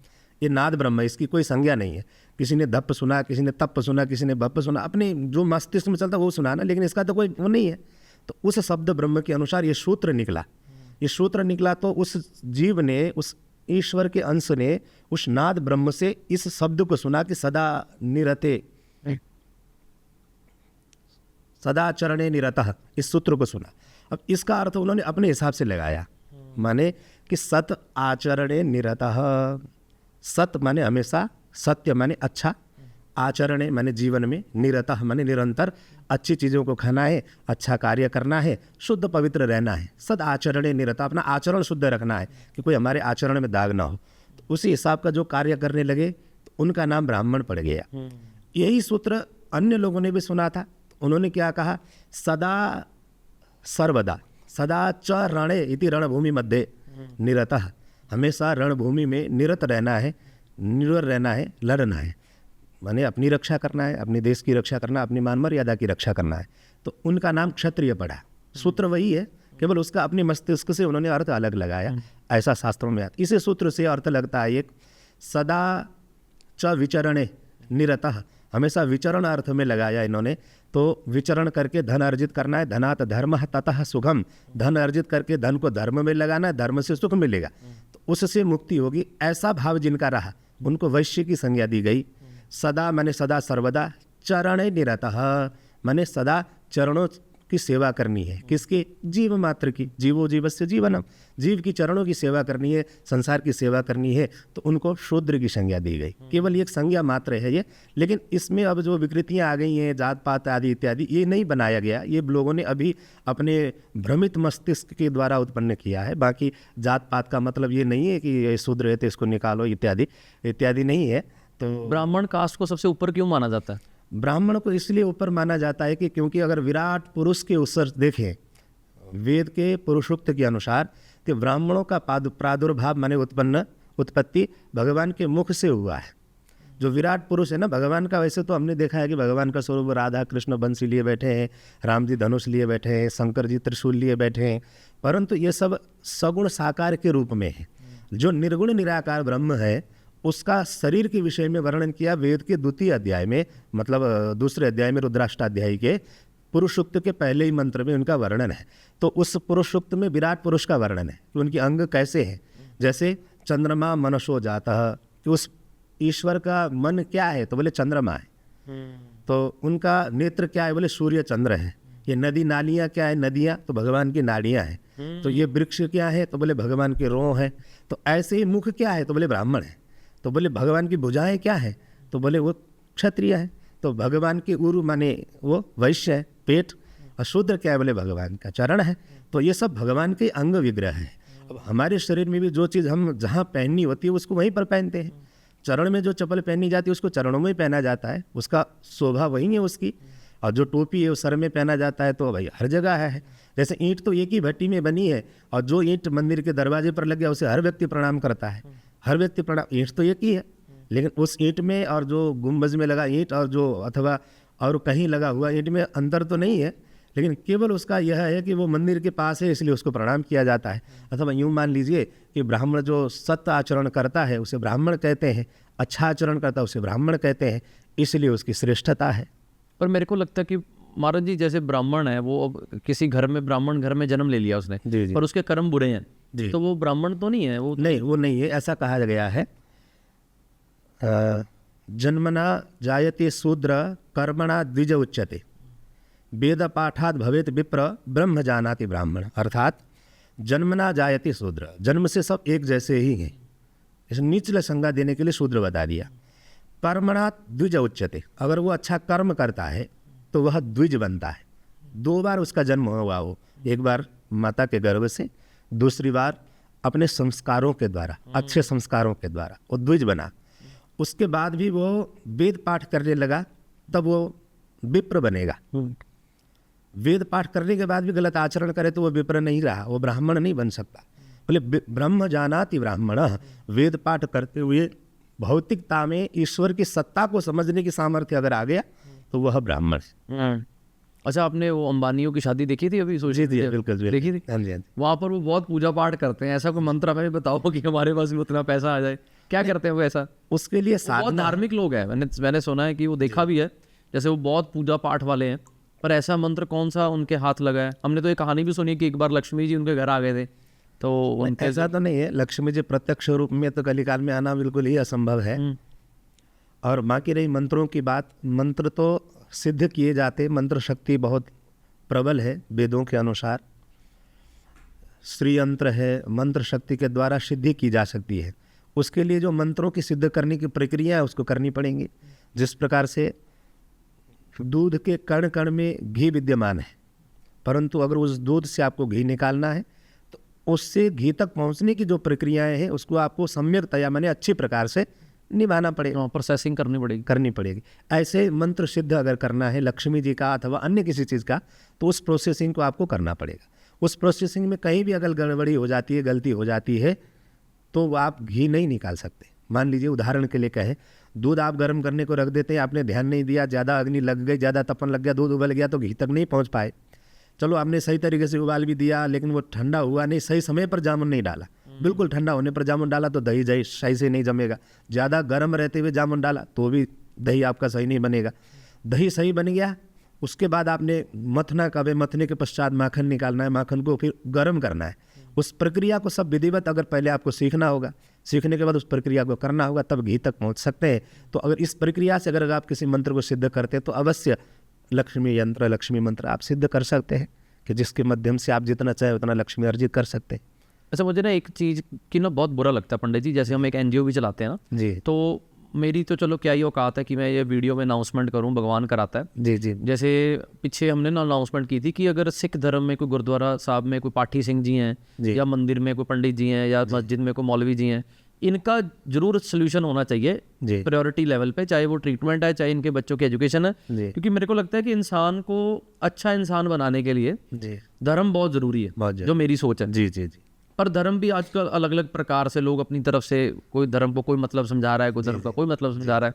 ये नाद ब्रह्म है, इसकी कोई संज्ञा नहीं है। किसी ने धप सुना, किसी ने तप सुना, किसी ने भप सुना, अपने जो मस्तिष्क में चलता वो सुना ना, लेकिन इसका तो कोई वो नहीं है। तो उस शब्द ब्रह्म के अनुसार ये सूत्र निकला। ये सूत्र निकला तो उस जीव ने, उस ईश्वर के अंश ने उस नाद ब्रह्म से इस शब्द को सुना कि सदा निरते, सदाचरणे निरतः, इस सूत्र को सुना। अब इसका अर्थ उन्होंने अपने हिसाब से लगाया, माने कि सत आचरणे निरतः। सत माने हमेशा, सत्य माने अच्छा, आचरणे माने जीवन में, निरतः माने निरंतर अच्छी चीज़ों को खाना है, अच्छा कार्य करना है, शुद्ध पवित्र रहना है। सद आचरणे निरतः, अपना आचरण शुद्ध रखना है कि कोई हमारे आचरण में दाग ना हो। तो उसी हिसाब का जो कार्य करने लगे तो उनका नाम ब्राह्मण पड़ गया। यही सूत्र अन्य लोगों ने भी सुना था। उन्होंने क्या कहा? सदा सर्वदा, सदा च रणे इति रणभूमि मध्य निरतः, हमेशा रणभूमि में निरत रहना है, निडर रहना है, लड़ना है, माने अपनी रक्षा करना है, अपने देश की रक्षा करना, अपनी मान मर्यादा की रक्षा करना है। तो उनका नाम क्षत्रिय पड़ा। सूत्र वही है, केवल उसका अपने मस्तिष्क से उन्होंने अर्थ अलग लगाया। ऐसा शास्त्रों में आता। इसी सूत्र से अर्थ लगता है एक सदा च विचरणे निरतः, हमेशा विचरण अर्थ में लगाया इन्होंने। तो विचरण करके धन अर्जित करना है, धनात् धर्मः ततः सुखम, धन अर्जित करके धन को धर्म में लगाना है, धर्म से सुख मिलेगा, तो उससे मुक्ति होगी। ऐसा भाव जिनका रहा उनको वैश्य की संज्ञा दी गई। सदा माने सदा सर्वदा, चरणे निरतः माने सदा चरणों की सेवा करनी है। किसकी? जीव मात्र की। जीवो जीवस्य जीवनम, जीव की चरणों की सेवा करनी है, संसार की सेवा करनी है। तो उनको शूद्र की संज्ञा दी गई। केवल एक संज्ञा मात्र है ये, लेकिन इसमें अब जो विकृतियां आ गई हैं, जात पात आदि इत्यादि, ये नहीं बनाया गया। ये लोगों ने अभी अपने भ्रमित मस्तिष्क के द्वारा उत्पन्न किया है। बाकी जात पात का मतलब ये नहीं है कि ये शूद्र है तो इसको निकालो इत्यादि इत्यादि नहीं है। तो ब्राह्मण कास्ट को सबसे ऊपर क्यों माना जाता है? ब्राह्मण को इसलिए ऊपर माना जाता है कि क्योंकि अगर विराट पुरुष के उत्सर्ग देखें, वेद के पुरुषोक्त के अनुसार, कि ब्राह्मणों का प्रादुर्भाव माने उत्पत्ति भगवान के मुख से हुआ है। जो विराट पुरुष है ना भगवान का, वैसे तो हमने देखा है कि भगवान का स्वरूप राधा कृष्ण बंसी लिए बैठे हैं, राम जी धनुष लिए बैठे हैं, शंकर जी त्रिशूल लिए बैठे हैं, परंतु ये सब सगुण साकार के रूप में है। जो निर्गुण निराकार ब्रह्म है उसका शरीर के विषय में वर्णन किया वेद के द्वितीय अध्याय में, मतलब दूसरे अध्याय में, रुद्राष्टाध्यायी के पुरुषोक्त के पहले ही मंत्र में उनका वर्णन है। तो उस पुरुषोक्त में विराट पुरुष का वर्णन है कि उनके अंग कैसे हैं। जैसे चंद्रमा मनसो जातः, कि उस ईश्वर का मन क्या है तो बोले चंद्रमा है। तो उनका नेत्र क्या है बोले सूर्य चंद्र है। ये नदी नालियाँ क्या है, नदियाँ तो भगवान की नाड़ियाँ हैं। तो ये वृक्ष क्या है तो बोले भगवान के रों है। तो ऐसे ही मुख क्या है तो बोले ब्राह्मण है। तो बोले भगवान की भुजाएं क्या है तो बोले वो क्षत्रिय है। तो भगवान की उरु माने वो वैश्य है, पेट। और शूद्र क्या है बोले भगवान का चरण है। तो ये सब भगवान के अंग विग्रह है। अब हमारे शरीर में भी जो चीज़ हम जहाँ पहननी होती है उसको वहीं पर पहनते हैं। चरण में जो चप्पल पहनी जाती है उसको चरणों में ही पहना जाता है, उसका शोभा वही है उसकी। और जो टोपी है वो सर में पहना जाता है, तो भाई हर जगह है। जैसे ईंट तो एक ही भट्टी में बनी है, और जो ईंट मंदिर के दरवाजे पर लग गया उसे हर व्यक्ति प्रणाम करता है। हर व्यक्ति प्रणाम, ईंट तो एक ही है, लेकिन उस ईंट में और जो गुंबज में लगा ईंट और जो अथवा और कहीं लगा हुआ ईंट में अंतर तो नहीं है, लेकिन केवल उसका यह है कि वो मंदिर के पास है इसलिए उसको प्रणाम किया जाता है। अथवा यूँ मान लीजिए कि ब्राह्मण जो सत्य आचरण करता है उसे ब्राह्मण कहते हैं, अच्छा आचरण करता है उसे ब्राह्मण कहते हैं, इसलिए उसकी श्रेष्ठता है। पर मेरे को लगता है कि महाराज जी जैसे ब्राह्मण है वो अब किसी घर में ब्राह्मण घर में जन्म ले लिया उसने, जी जी पर उसके कर्म बुरे हैं जी। तो वो ब्राह्मण तो नहीं है, वो नहीं, वो नहीं है। ऐसा कहा गया है जन्मना जायते शूद्र कर्मणा द्विज उच्यते, वेद पाठात भवेत विप्र ब्रह्म जानाति ब्राह्मण। अर्थात जन्मना जायते शूद्र, जन्म से सब एक जैसे ही हैं, इसे निचले संज्ञा देने के लिए शूद्र बता दिया। कर्मणा द्विज उच्यते, अगर वो अच्छा कर्म करता है तो वह द्विज बनता है। 2 बार उसका जन्म हुआ हो, एक बार माता के गर्भ से, दूसरी बार अपने संस्कारों के द्वारा, अच्छे संस्कारों के द्वारा वो द्विज बना। उसके बाद भी वो वेद पाठ करने लगा तब वो विप्र बनेगा। वेद पाठ करने के बाद भी गलत आचरण करे तो वो विप्र नहीं रहा, वो ब्राह्मण नहीं बन सकता। बोले ब्रह्म जानाति ब्राह्मण, वेद पाठ करते हुए भौतिकता में ईश्वर की सत्ता को समझने की सामर्थ्य अगर आ गया तो वह ब्राह्मण है। अच्छा, आपने वो अंबानियों की शादी देखी थी अभी सोशल मीडिया? बिल्कुल देखी थी? हाँ जी, हाँ जी। वहाँ पर वो बहुत पूजा पाठ करते हैं, ऐसा कोई मंत्र हमें बताओ कि हमारे पास भी उतना पैसा आ जाए, क्या करते हैं वो ऐसा? उसके लिए बहुत साधना, धार्मिक लोग हैं, मैंने सुना है कि वो देखा भी है, जैसे वो बहुत पूजा पाठ वाले हैं, पर ऐसा मंत्र कौन सा उनके हाथ लगा है? हमने तो एक कहानी भी सुनी कि एक बार लक्ष्मी जी उनके घर आ गए थे, तो उनके ऐसा तो नहीं है। लक्ष्मी जी प्रत्यक्ष रूप में तो कलिकाल में आना बिल्कुल ही असंभव है। और बाकी रही मंत्रों की बात, मंत्र तो सिद्ध किए जाते, मंत्र शक्ति बहुत प्रबल है वेदों के अनुसार। श्री यंत्र है, मंत्र शक्ति के द्वारा सिद्धि की जा सकती है। उसके लिए जो मंत्रों की सिद्ध करने की प्रक्रिया है उसको करनी पड़ेंगी। जिस प्रकार से दूध के कण कण में घी विद्यमान है, परंतु अगर उस दूध से आपको घी निकालना है तो उससे घी तक पहुंचने की जो प्रक्रियाएं हैं उसको आपको सम्यकतया माने अच्छी प्रकार से निभाना पड़ेगा, प्रोसेसिंग करनी पड़ेगी। ऐसे मंत्र सिद्ध अगर करना है लक्ष्मी जी का अथवा अन्य किसी चीज़ का तो उस प्रोसेसिंग को आपको करना पड़ेगा। उस प्रोसेसिंग में कहीं भी अगर गड़बड़ी हो जाती है, गलती हो जाती है तो आप घी नहीं निकाल सकते। मान लीजिए उदाहरण के लिए कहे, दूध आप गर्म करने को रख देते हैं, आपने ध्यान नहीं दिया, ज़्यादा अग्नि लग गई, ज़्यादा तपन लग गया, दूध उबल गया तो घी तक नहीं पहुँच पाए। चलो आपने सही तरीके से उबाल भी दिया लेकिन वो ठंडा हुआ नहीं, सही समय पर जामुन नहीं डाला, बिल्कुल ठंडा होने पर जामुन डाला तो दही सही से नहीं जमेगा। ज़्यादा गर्म रहते हुए जामुन डाला तो भी दही आपका सही नहीं बनेगा। दही सही बन गया, उसके बाद आपने मथना कब है, मथने के पश्चात माखन निकालना है, माखन को फिर गर्म करना है। उस प्रक्रिया को सब विधिवत अगर पहले आपको सीखना होगा, सीखने के बाद उस प्रक्रिया को करना होगा, तब घी तक पहुंच सकते हैं। तो अगर इस प्रक्रिया से अगर आप किसी मंत्र को सिद्ध करते हैं तो अवश्य लक्ष्मी यंत्र, लक्ष्मी मंत्र आप सिद्ध कर सकते हैं कि जिसके माध्यम से आप जितना चाहे उतना लक्ष्मी अर्जित कर सकते हैं। अच्छा, मुझे ना एक चीज़ की ना बहुत बुरा लगता है पंडित जी, जैसे हम एक एनजीओ भी चलाते हैं ना जी तो मेरी तो चलो क्या ही औकात है कि मैं ये वीडियो में अनाउंसमेंट करूं, भगवान कराता है। जी जी जैसे पीछे हमने ना अनाउंसमेंट की थी कि अगर सिख धर्म में कोई गुरुद्वारा साहब में कोई पाठी सिंह जी हैं जी। या मंदिर में कोई पंडित जी हैं या मस्जिद में कोई मौलवी जी हैं, इनका जरूर सोल्यूशन होना चाहिए जी प्रायोरिटी लेवल पे, चाहे वो ट्रीटमेंट है चाहे इनके बच्चों की एजुकेशन है। जी क्योंकि मेरे को लगता है कि इंसान को अच्छा इंसान बनाने के लिए जी धर्म बहुत ज़रूरी है, बहुत जो मेरी सोच है। जी जी जी पर धर्म भी आजकल अलग अलग प्रकार से लोग अपनी तरफ से, कोई धर्म को कोई मतलब समझा रहा है, कोई धर्म का कोई मतलब समझा रहा है।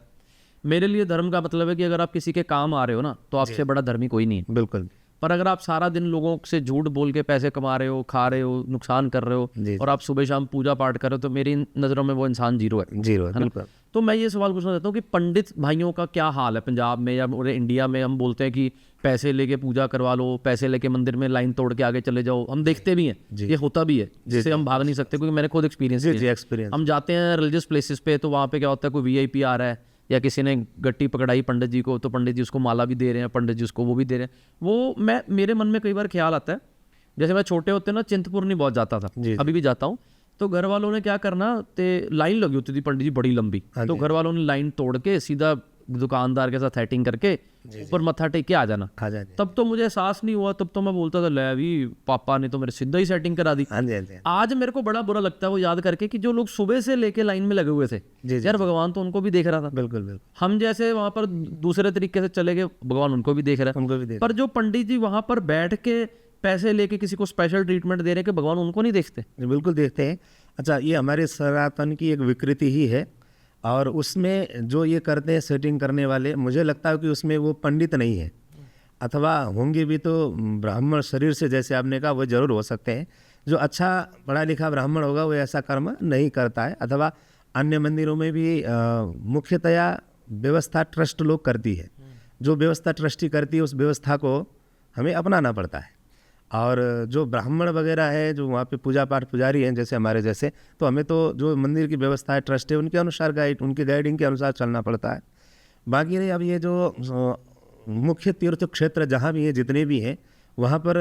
मेरे लिए धर्म का मतलब है कि अगर आप किसी के काम आ रहे हो ना तो आपसे बड़ा धर्मी कोई नहीं है। बिल्कुल। पर अगर आप सारा दिन लोगों से झूठ बोल के पैसे कमा रहे हो, खा रहे हो, नुकसान कर रहे जी। हो और आप सुबह शाम पूजा पाठ कर रहे हो तो मेरी नज़रों में वो इंसान जीरो है। जीरो है ना? बिल्कुल। तो मैं ये सवाल पूछना चाहता हूँ कि पंडित भाइयों का क्या हाल है पंजाब में या पूरे इंडिया में? हम बोलते हैं कि पैसे लेके पूजा करवा लो, पैसे लेके मंदिर में लाइन तोड़ के आगे चले जाओ, हम देखते भी हैं, ये होता भी है, जिससे हम भाग नहीं सकते क्योंकि मैंने खुद एक्सपीरियंस जी किया। जी एक्सपीरियंस। हम जाते हैं रिलीजियस प्लेसेस पे तो वहाँ पे क्या होता है, कोई वीआईपी आ रहा है या किसी ने गट्टी पकड़ाई पंडित जी को तो पंडित जी उसको माला भी दे रहे हैं, पंडित जी उसको वो भी दे रहे हैं। वो मेरे मन में कई बार ख्याल आता है, जैसे मैं छोटे होते ना चिंतपूर्णी बहुत जाता था, अभी भी जाता हूँ, तो घर वालों ने क्या करना ते लाइन लगी होती थी पंडित जी बड़ी लंबी, तो घर वालों ने लाइन तोड़ के सीधा दुकानदार के साथ सेटिंग करके ऊपर मत्था टेक के आ जाना। तब तो मुझे एहसास नहीं हुआ, तब तो मैं बोलता था ले अभी पापा ने तो मेरे सीधा ही सेटिंग करा दी। आज मेरे को बड़ा बुरा लगता है वो याद करके कि जो लोग सुबह से लेके लाइन में लगे हुए थे, यार भगवान तो उनको भी देख रहा था। बिल्कुल बिल्कुल। हम जैसे वहां पर दूसरे तरीके से चले गए, भगवान उनको भी देख रहा है, उनको भी देख। पर जो पंडित जी वहां पर बैठ के पैसे लेके किसी को स्पेशल ट्रीटमेंट दे रहे हैं कि भगवान उनको नहीं देखते? बिल्कुल देखते हैं। अच्छा, ये हमारे सनातन की एक विकृति ही है और उसमें जो ये करते हैं सेटिंग करने वाले, मुझे लगता है कि उसमें वो पंडित नहीं है, अथवा होंगे भी तो ब्राह्मण शरीर से, जैसे आपने कहा, वो जरूर हो सकते हैं। जो अच्छा पढ़ा लिखा ब्राह्मण होगा वो ऐसा कर्म नहीं करता है। अथवा अन्य मंदिरों में भी मुख्यतया व्यवस्था ट्रस्ट लोग करती है। जो व्यवस्था ट्रस्टी करती है उस व्यवस्था को हमें अपनाना पड़ता है। और जो ब्राह्मण वगैरह है, जो वहाँ पे पूजा पाठ पुजारी हैं जैसे हमारे जैसे, तो हमें तो जो मंदिर की व्यवस्था है, ट्रस्ट है, उनके अनुसार उनके गाइडिंग के अनुसार चलना पड़ता है। बाकी रही अब ये जो मुख्य तीर्थ क्षेत्र जहाँ भी हैं, जितने भी हैं, वहाँ पर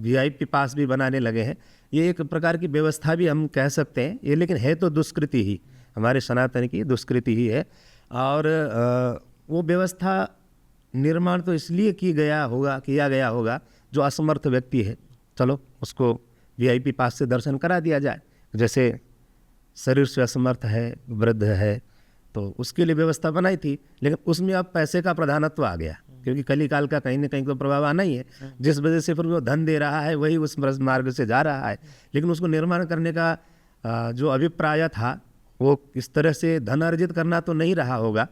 VIP पास भी बनाने लगे हैं। ये एक प्रकार की व्यवस्था भी हम कह सकते हैं ये, लेकिन है तो दुष्कृति ही, हमारे सनातन की दुष्कृति ही है। और वो व्यवस्था निर्माण तो इसलिए किया गया होगा जो असमर्थ व्यक्ति है, चलो उसको VIP पास से दर्शन करा दिया जाए। जैसे शरीर से असमर्थ है, वृद्ध है, तो उसके लिए व्यवस्था बनाई थी, लेकिन उसमें अब पैसे का प्रधानत्व आ गया, क्योंकि कलिकाल का कहीं ना कहीं तो प्रभाव आना ही है, जिस वजह से फिर वो धन दे रहा है वही उस मार्ग से जा रहा है। लेकिन उसको निर्माण करने का जो अभिप्राय था वो इस तरह से धन अर्जित करना तो नहीं रहा होगा।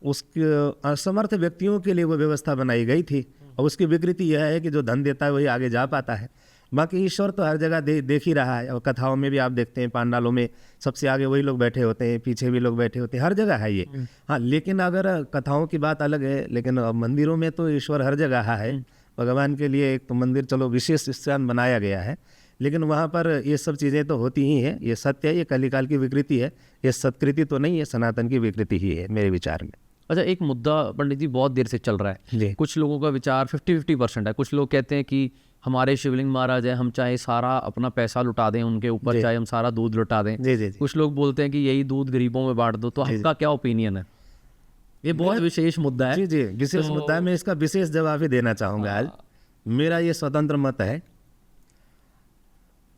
उसके असमर्थ व्यक्तियों के लिए वो व्यवस्था बनाई गई थी, और उसकी विकृति यह है कि जो धन देता है वही आगे जा पाता है। बाकी ईश्वर तो हर जगह देख ही रहा है, और कथाओं में भी आप देखते हैं, पंडालों में सबसे आगे वही लोग बैठे होते हैं, पीछे भी लोग बैठे होते हैं, हर जगह है ये। हाँ, लेकिन अगर कथाओं की बात अलग है, लेकिन मंदिरों में तो ईश्वर हर जगह है। भगवान के लिए एक तो मंदिर चलो विशेष स्थान बनाया गया है, लेकिन वहाँ पर ये सब चीज़ें तो होती ही हैं। ये सत्य है, ये कलिकाल की विकृति है, ये सत्कृति तो नहीं है, सनातन की विकृति ही है मेरे विचार में। अच्छा, एक मुद्दा पंडित जी बहुत देर से चल रहा है जी। कुछ लोगों का विचार 50-50% है। कुछ लोग कहते हैं कि हमारे शिवलिंग महाराज है, हम चाहे सारा अपना पैसा लुटा दें उनके ऊपर, चाहे हम सारा दूध लुटा दें। जी जी जी। कुछ लोग बोलते हैं कि यही दूध गरीबों में बांट दो। तो आपका क्या ओपिनियन है? ये बहुत विशेष मुद्दा है। जी जी, विशेष मुद्दा है। मैं इसका विशेष जवाब ही देना चाहूँगा आज। मेरा ये स्वतंत्र मत है।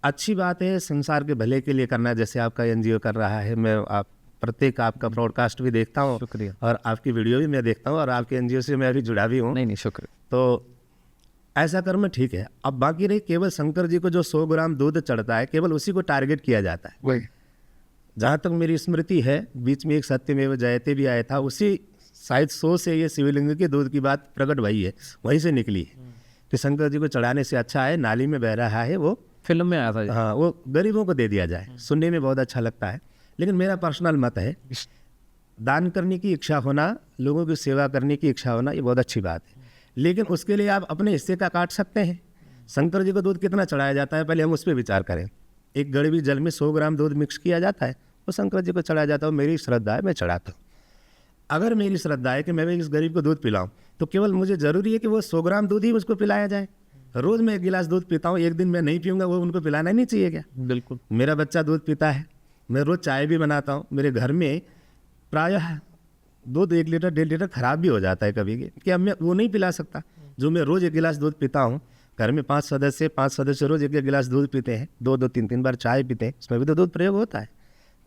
अच्छी बात है संसार के भले के लिए करना, जैसे आपका NGO कर रहा है। मैं प्रत्येक आपका ब्रॉडकास्ट भी देखता हूँ, शुक्रिया। और आपकी वीडियो भी मैं देखता हूँ, और आपके NGO से मैं अभी जुड़ा भी हूँ। नहीं, शुक्रिया। तो ऐसा कर्म ठीक है। अब बाकी रही केवल शंकर जी को जो 100 ग्राम दूध चढ़ता है, केवल उसी को टारगेट किया जाता है। वही जहाँ तक मेरी स्मृति है, बीच में एक सत्यमेव जयते भी आया था, उसी शायद 100 से ये शिवलिंग के दूध की बात प्रकट भई है, वहीं से निकली है कि शंकर जी को चढ़ाने से अच्छा है नाली में बह रहा है वो, फिल्म में आया था। हाँ, वो गरीबों को दे दिया जाए। सुनने में बहुत अच्छा लगता है, लेकिन मेरा पर्सनल मत है, दान करने की इच्छा होना, लोगों की सेवा करने की इच्छा होना, ये बहुत अच्छी बात है। लेकिन उसके लिए आप अपने हिस्से का काट सकते हैं। शंकर जी को दूध कितना चढ़ाया जाता है, पहले हम उस पर विचार करें। एक गड़वी जल में 100 ग्राम दूध मिक्स किया जाता है, वो शंकर जी को चढ़ाया जाता है। मेरी श्रद्धा है, मैं चढ़ाता हूँ। अगर मेरी श्रद्धा है कि मैं इस गरीब को दूध पिलाऊं, तो केवल मुझे ज़रूरी है कि वो 100 ग्राम दूध ही उसको पिलाया जाए। रोज़ मैं 1 गिलास दूध पीता हूँ, एक दिन मैं नहीं पीऊँगा, वो उनको पिलाना नहीं चाहिए क्या? बिल्कुल। मेरा बच्चा दूध पीता है, मैं रोज़ चाय भी बनाता हूँ। मेरे घर में प्रायः दूध 1 लीटर 1.5 लीटर ख़राब भी हो जाता है कभी कि अब मैं वो नहीं पिला सकता। जो मैं रोज़ 1 गिलास दूध पीता हूँ, घर में 5 सदस्य रोज़ 1 गिलास दूध पीते हैं, 2-2 3-3 बार चाय पीते हैं, उसमें भी तो दूध प्रयोग होता है।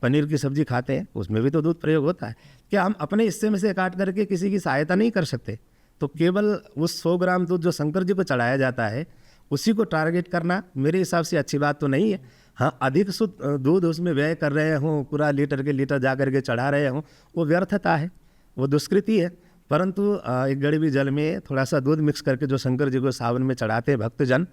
पनीर की सब्जी खाते हैं, उसमें भी तो दूध प्रयोग होता है। क्या हम अपने हिस्से में से काट करके किसी की सहायता नहीं कर सकते? तो केवल उस 100 ग्राम दूध जो शंकर जी को चढ़ाया जाता है, उसी को टारगेट करना मेरे हिसाब से अच्छी बात तो नहीं है। हाँ, अधिक शुद्ध दूध उसमें व्यय कर रहे हों, पूरा लीटर के लीटर जा करके चढ़ा रहे हों, वो व्यर्थता है, वो दुष्कृति है। परंतु एक गड़वी जल में थोड़ा सा दूध मिक्स करके जो शंकर जी को सावन में चढ़ाते हैं भक्तजन,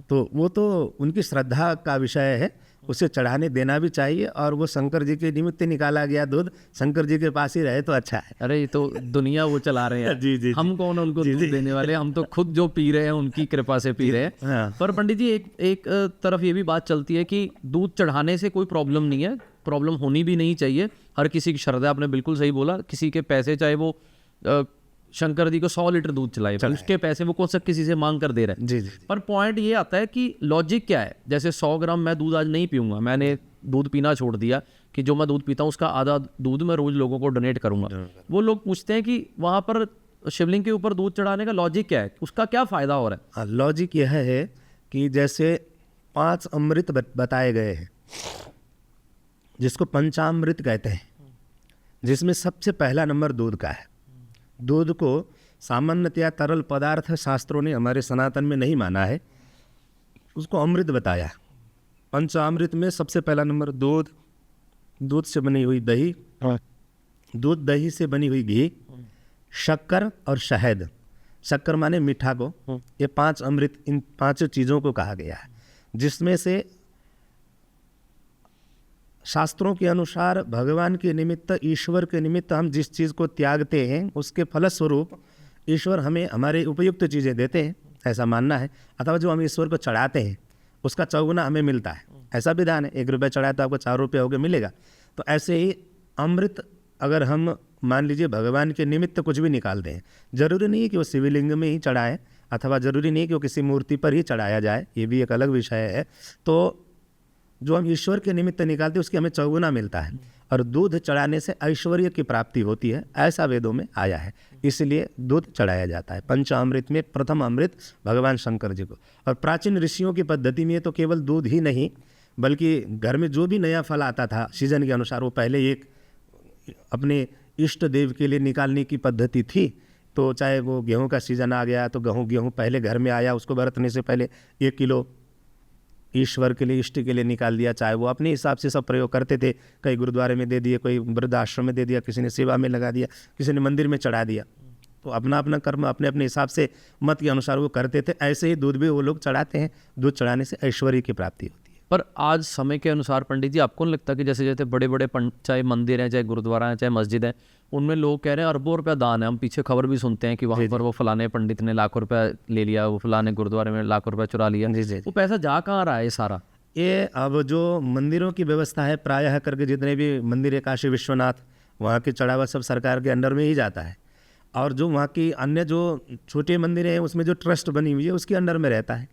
तो वो तो उनकी श्रद्धा का विषय है, उसे चढ़ाने देना भी चाहिए। और वो शंकर जी के निमित्त निकाला गया दूध शंकर जी के पास ही रहे तो अच्छा है। अरे ये तो दुनिया वो चला रहे हैं। जी, जी, हम कौन उनको दूध देने वाले? हम तो खुद जो पी रहे हैं उनकी कृपा से पी रहे हैं। हाँ। पर पंडित जी एक तरफ ये भी बात चलती है कि दूध चढ़ाने से कोई प्रॉब्लम नहीं है, प्रॉब्लम होनी भी नहीं चाहिए। हर किसी की श्रद्धा, आपने बिल्कुल सही बोला। किसी के पैसे, चाहे वो शंकर जी को 100 लीटर दूध चलाए, उसके पैसे वो कौन सा किसी से मांग कर दे रहे हैं। जी जी। पर पॉइंट ये आता है कि लॉजिक क्या है? जैसे 100 ग्राम मैं दूध आज नहीं पीऊंगा, मैंने दूध पीना छोड़ दिया, कि जो मैं दूध पीता हूँ उसका आधा दूध मैं रोज लोगों को डोनेट करूंगा। वो लोग पूछते हैं कि वहाँ पर शिवलिंग के ऊपर दूध चढ़ाने का लॉजिक क्या है, उसका क्या फायदा हो रहा है? लॉजिक यह है कि जैसे 5 अमृत बताए गए हैं, जिसको पंचामृत कहते हैं, जिसमें सबसे पहला नंबर दूध का है। दूध को सामान्यतया तरल पदार्थ शास्त्रों ने हमारे सनातन में नहीं माना है, उसको अमृत बताया। पंचामृत में सबसे पहला नंबर दूध, दूध से बनी हुई दही, दूध दही से बनी हुई घी, शक्कर और शहद, शक्कर माने मीठा को, ये 5 अमृत, इन 5 चीज़ों को कहा गया है, जिसमें से शास्त्रों के अनुसार भगवान के निमित्त, ईश्वर के निमित्त हम जिस चीज़ को त्यागते हैं उसके फलस्वरूप ईश्वर हमें हमारे उपयुक्त चीज़ें देते हैं, ऐसा मानना है। अथवा जो हम ईश्वर को चढ़ाते हैं उसका चौगुना हमें मिलता है, ऐसा विधान है। 1 रुपये चढ़ाए तो आपको 4 रुपये होकर मिलेगा। तो ऐसे ही अमृत अगर हम मान लीजिए भगवान के निमित्त कुछ भी निकालते हैं, जरूरी नहीं है कि वो शिवलिंग में ही चढ़ाएं, अथवा जरूरी नहीं है कि वो किसी मूर्ति पर ही चढ़ाया जाए, ये भी एक अलग विषय है। तो जो हम ईश्वर के निमित्त निकालते हैं उसकी हमें चौगुना मिलता है, और दूध चढ़ाने से ऐश्वर्य की प्राप्ति होती है, ऐसा वेदों में आया है, इसलिए दूध चढ़ाया जाता है। पंचामृत में प्रथम अमृत भगवान शंकर जी को। और प्राचीन ऋषियों की पद्धति में तो केवल दूध ही नहीं, बल्कि घर में जो भी नया फल आता था सीजन के अनुसार, वो पहले एक अपने इष्ट देव के लिए निकालने की पद्धति थी। तो चाहे वो गेहूं का सीज़न आ गया तो गेहूं पहले घर में आया, उसको बरतने से पहले 1 किलो ईश्वर के लिए, इष्ट के लिए निकाल दिया। चाहे वो अपने हिसाब से सब प्रयोग करते थे, कई गुरुद्वारे में दे दिए, कोई वृद्धाश्रम में दे दिया, किसी ने सेवा में लगा दिया, किसी ने मंदिर में चढ़ा दिया। तो अपना अपना कर्म अपने अपने हिसाब से मत के अनुसार वो करते थे। ऐसे ही दूध भी वो लोग चढ़ाते हैं, दूध चढ़ाने से ऐश्वर्य की प्राप्ति होती है। पर आज समय के अनुसार पंडित जी, आपको नहीं लगता कि जैसे जैसे बड़े बड़े चाहे मंदिर हैं, चाहे गुरुद्वारा हैं, चाहे मस्जिद हैं, उनमें लोग कह रहे हैं अरबों रुपया दान है। हम पीछे खबर भी सुनते हैं कि वहाँ पर वो फलाने पंडित ने लाखों रुपया ले लिया, वो फलाने गुरुद्वारे में लाखों रुपया चुरा लिया। वो पैसा जा कहाँ रहा है सारा? ये अब जो मंदिरों की व्यवस्था है, प्रायः करके जितने भी मंदिर है, काशी विश्वनाथ, वहाँ की चढ़ावा सब सरकार के अंडर में ही जाता है। और जो वहाँ की अन्य जो छोटे मंदिर हैं उसमें जो ट्रस्ट बनी हुई है उसके अंडर में रहता है।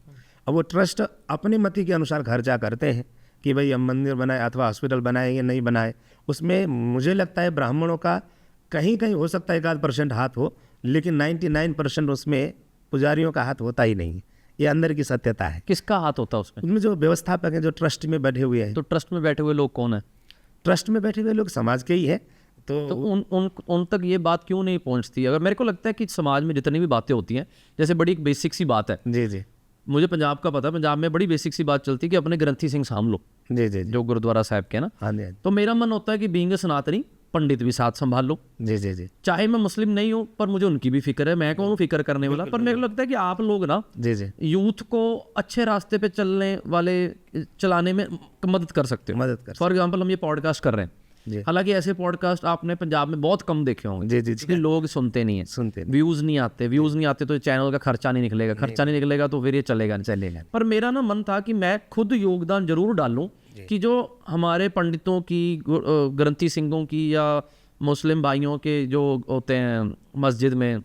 अब वो ट्रस्ट अपने मति के अनुसार खर्चा करते हैं कि भाई हम मंदिर बनाए अथवा हॉस्पिटल बनाए या नहीं बनाए। उसमें मुझे लगता है ब्राह्मणों का कहीं कहीं हो सकता है 1-8% हाथ हो, लेकिन 99% उसमें पुजारियों का हाथ होता ही नहीं। ये अंदर की सत्यता है। किसका हाथ होता है उसमें? उनमें जो व्यवस्थापक हैं, जो ट्रस्ट में बैठे हुए हैं। तो ट्रस्ट में बैठे हुए लोग कौन है? ट्रस्ट में बैठे हुए लोग समाज के ही है। तो उन तक ये बात क्यों नहीं पहुंचती? अगर मेरे को लगता है कि समाज में जितनी भी बातें होती हैं, जैसे बड़ी एक बेसिक सी बात है, जी जी, मुझे पंजाब का पता है, पंजाब में बड़ी बेसिक सी बात चलती है कि अपने ग्रंथी सिंह साम लो, जी जी, जो गुरुद्वारा साहब के ना। हाँ जी, तो मेरा मन होता है कि बीइंग सनातनी, पंडित भी साथ संभाल लो। जी जी जी, चाहे मैं मुस्लिम नहीं हूँ, पर मुझे उनकी भी फिक्र है, मैं कौन हूँ फिक्र करने वाला। पर मेरे को लगता है कि आप लोग ना जी जी, यूथ को अच्छे रास्ते पे चलने वाले चलाने में मदद कर सकते हो। मदद कर। फॉर एग्जाम्पल हम ये पॉडकास्ट कर रहे हैं, जी। हालांकि ऐसे पॉडकास्ट आपने पंजाब में बहुत कम देखे होंगे, जी जी जी, क्योंकि लोग सुनते नहीं है, सुनते नहीं। व्यूज नहीं आते तो चैनल का खर्चा नहीं निकलेगा, खर्चा नहीं निकलेगा तो फिर ये चलेगा नहीं। पर मेरा ना मन था कि मैं खुद योगदान जरूर डालूं कि जो हमारे पंडितों की, ग्रंथी सिंहों की या मुस्लिम भाइयों के जो होते हैं मस्जिद में,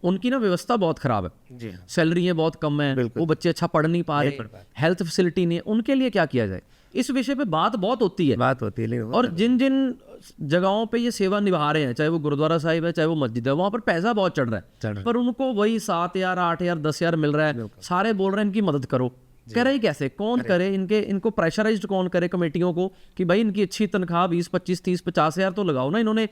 उनकी ना व्यवस्था बहुत खराब है। जी, सैलरी बहुत कम है, वो बच्चे अच्छा पढ़ नहीं पा रहे, हेल्थ फैसिलिटी नहीं है। उनके लिए क्या किया जाए? इस विषय पे बात बहुत होती है, लेकिन और जिन जिन जगहों पे ये सेवा निभा रहे हैं, चाहे वो गुरुद्वारा साहिब है, चाहे वो मस्जिद है, वहाँ पर पैसा बहुत चढ़ रहा है, पर उनको वही 7,000, 8,000, 10,000 मिल रहा है। सारे बोल रहे हैं इनकी मदद करो, करे कैसे? कौन करे? इनको प्रेशराइज्ड कौन करे कमेटियों को कि भाई इनकी अच्छी तनख्वाह 20, 25, 30, 50,000 तो लगाओ ना, इन्होंने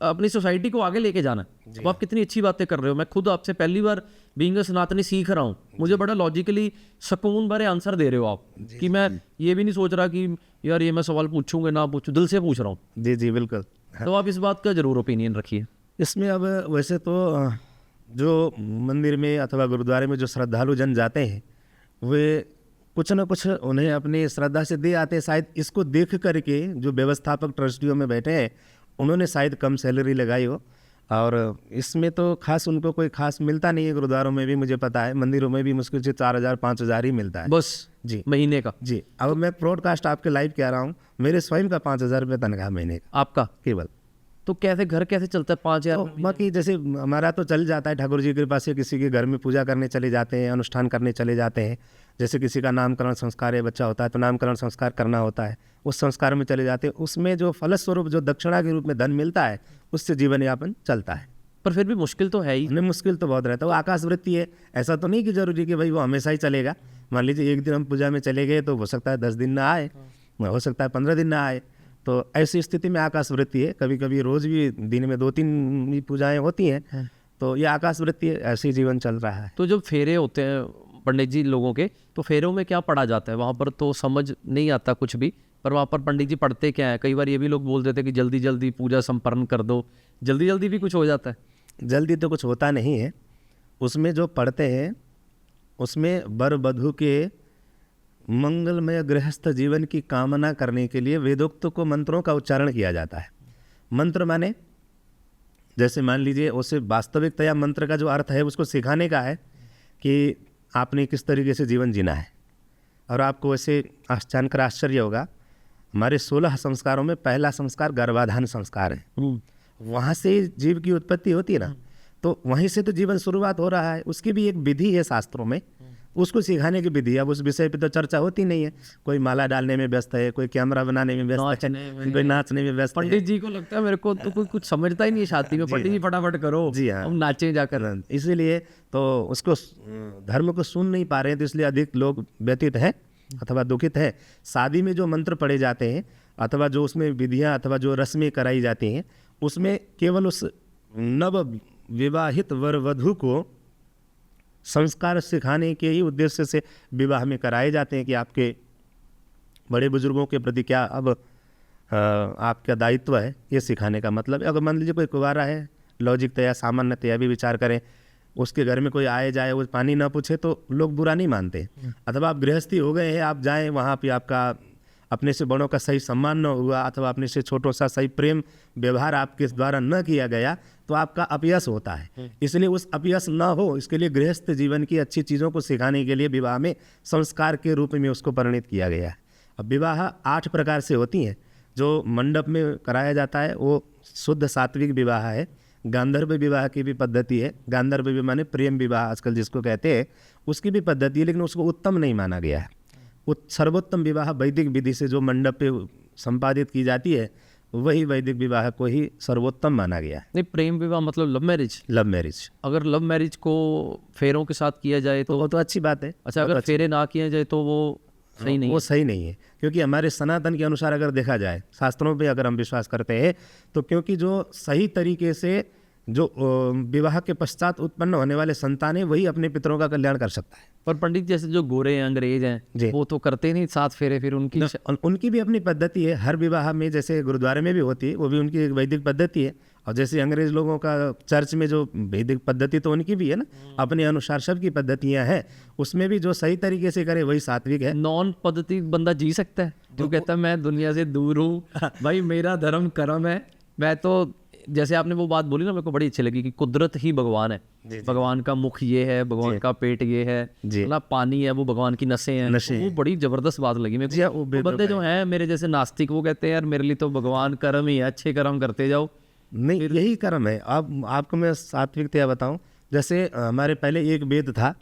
अपनी सोसाइटी को आगे लेके जाना है। वो आप कितनी अच्छी बातें कर रहे हो। मैं खुद आपसे पहली बार बीइंग सनातनी सीख रहा हूँ, मुझे बड़ा लॉजिकली सुकून भरे आंसर दे रहे हो आप, कि मैं ये भी नहीं सोच रहा कि यार ये मैं सवाल पूछूंगा ना पूछूं, दिल से पूछ रहा हूँ। जी जी, बिल्कुल। तो आप इस बात का जरूर ओपिनियन रखिए। इसमें अब वैसे तो जो मंदिर में अथवा गुरुद्वारे में जो श्रद्धालु जन जाते हैं, वे कुछ न कुछ उन्हें अपनी श्रद्धा से दे आते हैं। शायद इसको देख करके जो व्यवस्थापक ट्रस्टियों में बैठे हैं, उन्होंने शायद कम सैलरी लगाई हो, और इसमें तो खास उनको कोई खास मिलता नहीं है। गुरुद्वारों में भी मुझे पता है, मंदिरों में भी मुश्किल से 4,000, 5,000 ही मिलता है बस जी, महीने का। जी। अब मैं ब्रॉडकास्ट आपके लाइव कह रहा हूँ, मेरे स्वयं का 5,000 रुपये तनख्वाह महीने का आपका केवल। तो कैसे घर कैसे चलता है 5,000? तो बाकी जैसे हमारा तो चल जाता है, ठाकुर जी की कृपा से किसी के घर में पूजा करने चले जाते हैं, अनुष्ठान करने चले जाते हैं। जैसे किसी का नामकरण संस्कार है, बच्चा होता है तो नामकरण संस्कार करना होता है, उस संस्कार में चले जाते हैं। उसमें जो फलस्वरूप जो दक्षिणा के रूप में धन मिलता है, उससे जीवन यापन चलता है। पर फिर भी मुश्किल तो है ही। उन्हें मुश्किल तो बहुत रहता है। वो आकाश वृत्ति है, ऐसा तो नहीं कि जरूरी कि भाई वो हमेशा ही चलेगा। मान लीजिए एक दिन हम पूजा में चले गए तो हो सकता है 10 दिन ना आए, हो सकता है 15 दिन ना आए। तो ऐसी स्थिति में आकाश वृत्ति है। कभी कभी रोज भी दिन में 2-3 भी पूजाएं होती हैं, तो ये आकाश वृत्ति है, ऐसे ही जीवन चल रहा है। तो जब फेरे होते हैं पंडित जी लोगों के, तो फेरों में क्या पढ़ा जाता है? वहाँ पर तो समझ नहीं आता कुछ भी, पर वहाँ पर पंडित जी पढ़ते क्या है? कई बार ये भी लोग बोल देते हैं कि जल्दी जल्दी पूजा संपन्न कर दो, जल्दी जल्दी भी कुछ हो जाता है। जल्दी तो कुछ होता नहीं है। उसमें जो पढ़ते हैं उसमें वर वधू के मंगलमय गृहस्थ जीवन की कामना करने के लिए वेदोक्त को मंत्रों का उच्चारण किया जाता है। मंत्र माने जैसे मान लीजिए उसे वास्तविकतया मंत्र का जो अर्थ है उसको सिखाने का है कि आपने किस तरीके से जीवन जीना है। और आपको वैसे जानकर आश्चर्य होगा, हमारे 16 संस्कारों में पहला संस्कार गर्भाधान संस्कार है। वहाँ से जीव की उत्पत्ति होती है ना, तो वहीं से तो जीवन शुरुआत हो रहा है। उसकी भी एक विधि है शास्त्रों में, उसको सिखाने की विधि। अब उस विषय पे तो चर्चा होती नहीं है। कोई माला डालने में व्यस्त है, कोई कैमरा बनाने में व्यस्त है, कोई नाचने में व्यस्त है। पंडित जी को लगता है मेरे को तो कोई कुछ समझता ही नहीं है शादी में। पंडित जी फटाफट करो, जी हाँ, हम नाचे जाकर। इसीलिए तो उसको धर्म को सुन नहीं पा रहे हैं, तो इसलिए अधिक लोग व्यतीत हैं अथवा दुखित है। शादी में जो मंत्र पढ़े जाते हैं अथवा जो उसमें विधियाँ अथवा जो रस्में कराई जाती हैं, उसमें केवल उस नव विवाहित वर वधू को संस्कार सिखाने के ही उद्देश्य से विवाह में कराए जाते हैं कि आपके बड़े बुजुर्गों के प्रति क्या अब आपका दायित्व है, ये सिखाने का मतलब। अगर मान लीजिए कोई कुंवारा है, लॉजिकतया सामान्यतया भी विचार करें, उसके घर में कोई आए जाए वो पानी ना पूछे तो लोग बुरा नहीं मानते। अथवा आप गृहस्थी हो गए हैं, आप जाएं वहाँ पे आपका अपने से बड़ों का सही सम्मान न हुआ अथवा अपने से छोटों सा सही प्रेम व्यवहार आपके द्वारा न किया गया तो आपका अपयश होता है। इसलिए उस अपयश न हो, इसके लिए गृहस्थ जीवन की अच्छी चीज़ों को सिखाने के लिए विवाह में संस्कार के रूप में उसको परिणित किया गया है। अब विवाह 8 प्रकार से होती हैं। जो मंडप में कराया जाता है वो शुद्ध सात्विक विवाह है। गांधर्व विवाह की भी पद्धति है। गांधर्व विवाह माने प्रेम विवाह आजकल जिसको कहते हैं, उसकी भी पद्धति है, लेकिन उसको उत्तम नहीं माना गया है। सर्वोत्तम विवाह वैदिक विधि से जो मंडप पे संपादित की जाती है, वही वैदिक विवाह को ही सर्वोत्तम माना गया है। नहीं, प्रेम विवाह मतलब लव मैरिज। लव मैरिज, अगर लव मैरिज को फेरों के साथ किया जाए तो वो तो अच्छी बात है। अच्छा, अगर फेरे ना किए जाए तो वो सही नहीं, वो सही नहीं है। क्योंकि हमारे सनातन के अनुसार अगर देखा जाए, शास्त्रों पे अगर हम विश्वास करते हैं, तो क्योंकि जो सही तरीके से जो विवाह के पश्चात उत्पन्न होने वाले संतान है, वही अपने पितरों का कल्याण कर सकता है। पर पंडित जैसे जो गोरे हैं, अंग्रेज हैं, वो तो करते नहीं 7 फेरे। फिर उनकी भी अपनी पद्धति है। हर विवाह में जैसे गुरुद्वारे में भी होती है, वो भी उनकी एक वैदिक पद्धति है। और जैसे अंग्रेज लोगों का चर्च में जो वैदिक पद्धति तो उनकी भी है ना, अपने अनुसार सबकी पद्धतियाँ हैं। उसमें भी जो सही तरीके से करे वही सात्विक है। नॉन पद्धति बंदा जी सकता है जो कहता है मैं दुनिया से दूर हूँ, भाई मेरा धर्म कर्म है। मैं तो जैसे आपने वो बात बोली ना, मेरे को बड़ी अच्छी लगी कि कुदरत ही भगवान है। भगवान का मुख ये है, भगवान का पेट ये है, मतलब पानी है वो भगवान की नसें हैं। वो बड़ी जबरदस्त बात लगी मेरे को। बंदे जो हैं मेरे जैसे नास्तिक, वो कहते हैं यार मेरे लिए तो भगवान कर्म ही है, अच्छे कर्म करते जाओ। नहीं, यही कर्म है। अब आपको मैं सात्विकता बताऊं, जैसे हमारे पहले एक वेद था,